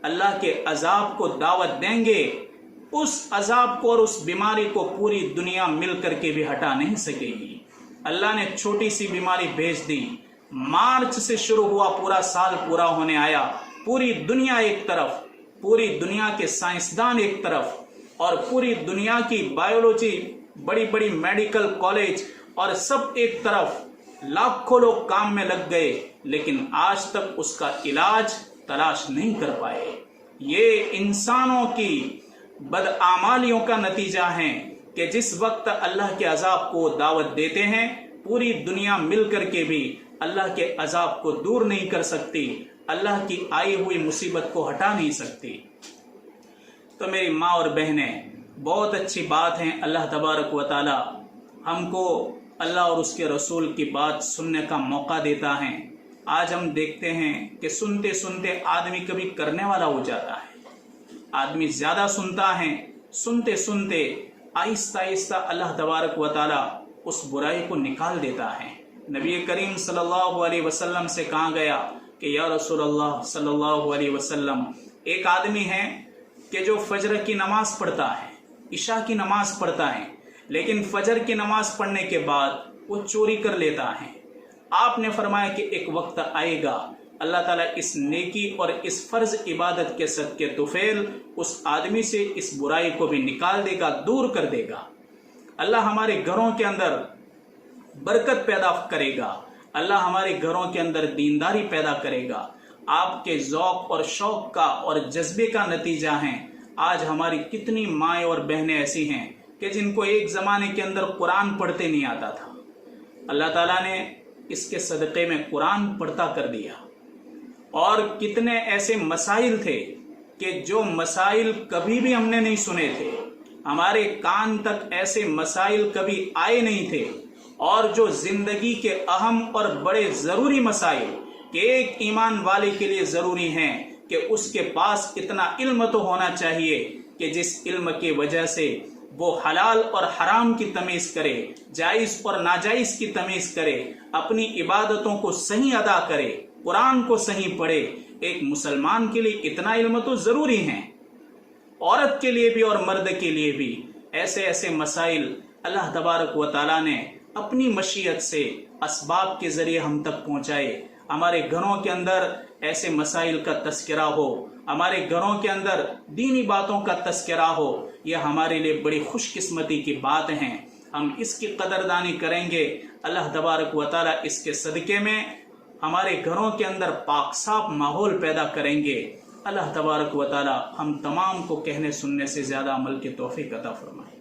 अल्लाह के अजाब को दावत देंगे, उस अजाब को और उस बीमारी को पूरी दुनिया मिल करके भी हटा नहीं सकेगी। अल्लाह ने छोटी सी बीमारी भेज दी, मार्च से शुरू हुआ, पूरा साल पूरा होने आया, पूरी दुनिया एक तरफ, पूरी दुनिया के साइंसदान एक तरफ और पूरी दुनिया की बायोलॉजी, बड़ी बड़ी मेडिकल कॉलेज और सब एक तरफ, लाखों लोग काम में लग गए, लेकिन आज तक उसका इलाज तलाश नहीं कर पाए। ये इंसानों की बदआमालियों का नतीजा है कि जिस वक्त अल्लाह के अजाब को दावत देते हैं, पूरी दुनिया मिल करके भी अल्लाह के अजाब को दूर नहीं कर सकती, अल्लाह की आई हुई मुसीबत को हटा नहीं सकती। तो मेरी माँ और बहनें, बहुत अच्छी बात है, अल्लाह तबारक व तआला हमको अल्लाह और उसके रसूल की बात सुनने का मौका देता है। आज हम देखते हैं कि सुनते सुनते आदमी कभी करने वाला हो जाता है, आदमी ज्यादा सुनता है, सुनते सुनते आहिस्ता आहिस्ता अल्लाह तबारक व तआला उस बुराई को निकाल देता है। नबी करीम सल्लल्लाहु अलैहि वसल्लम से कहा गया कि या रसूल अल्लाह सल्लल्लाहु अलैहि वसल्लम, एक आदमी है कि जो फजर की नमाज पढ़ता है, इशा की नमाज पढ़ता है, लेकिन फजर की नमाज पढ़ने के बाद वो चोरी कर लेता है। आपने फरमाया कि एक वक्त आएगा अल्लाह ताला इस नेकी और इस फर्ज इबादत के सदके तुफेल उस आदमी से इस बुराई को भी निकाल देगा, दूर कर देगा। अल्लाह हमारे घरों के अंदर बरकत पैदा करेगा, अल्लाह हमारे घरों के अंदर दीनदारी पैदा करेगा। आपके ज़ौक़ और शौक़ का और जज्बे का नतीजा है आज हमारी कितनी माएँ और बहनें ऐसी हैं कि जिनको एक ज़माने के अंदर कुरान पढ़ते नहीं आता था, अल्लाह ताला ने इसके सदक़े में कुरान पढ़ता कर दिया। और कितने ऐसे मसाइल थे कि जो मसाइल कभी भी हमने नहीं सुने थे, हमारे कान तक ऐसे मसाइल कभी आए नहीं थे, और जो जिंदगी के अहम और बड़े ज़रूरी मसाइल कि एक ईमान वाले के लिए ज़रूरी हैं कि उसके पास इतना इल्म तो होना चाहिए कि जिस इल्म की वजह से वो हलाल और हराम की तमीज़ करे, जायज़ और नाजायज़ की तमीज़ करे, अपनी इबादतों को सही अदा करे, कुरान को सही पढ़े। एक मुसलमान के लिए इतना इल्म तो ज़रूरी है, औरत के लिए भी और मर्द के लिए भी। ऐसे ऐसे मसाइल अल्लाह तबारक व तआला ने अपनी मशीयत से असबाब के ज़रिए हम तक पहुँचाए। हमारे घरों के अंदर ऐसे मसाइल का तस्करा हो, हमारे घरों के अंदर दीनी बातों का तस्करा हो, यह हमारे लिए बड़ी खुशकिस्मती की बात है। हम इसकी कदरदानी करेंगे, अल्लाह तबारक व तआला इसके सदक़े में हमारे घरों के अंदर पाक साफ माहौल पैदा करेंगे। अल्लाह तबारक व तआला हम तमाम को कहने सुनने से ज़्यादा अमल की तौफीक अता फरमाए।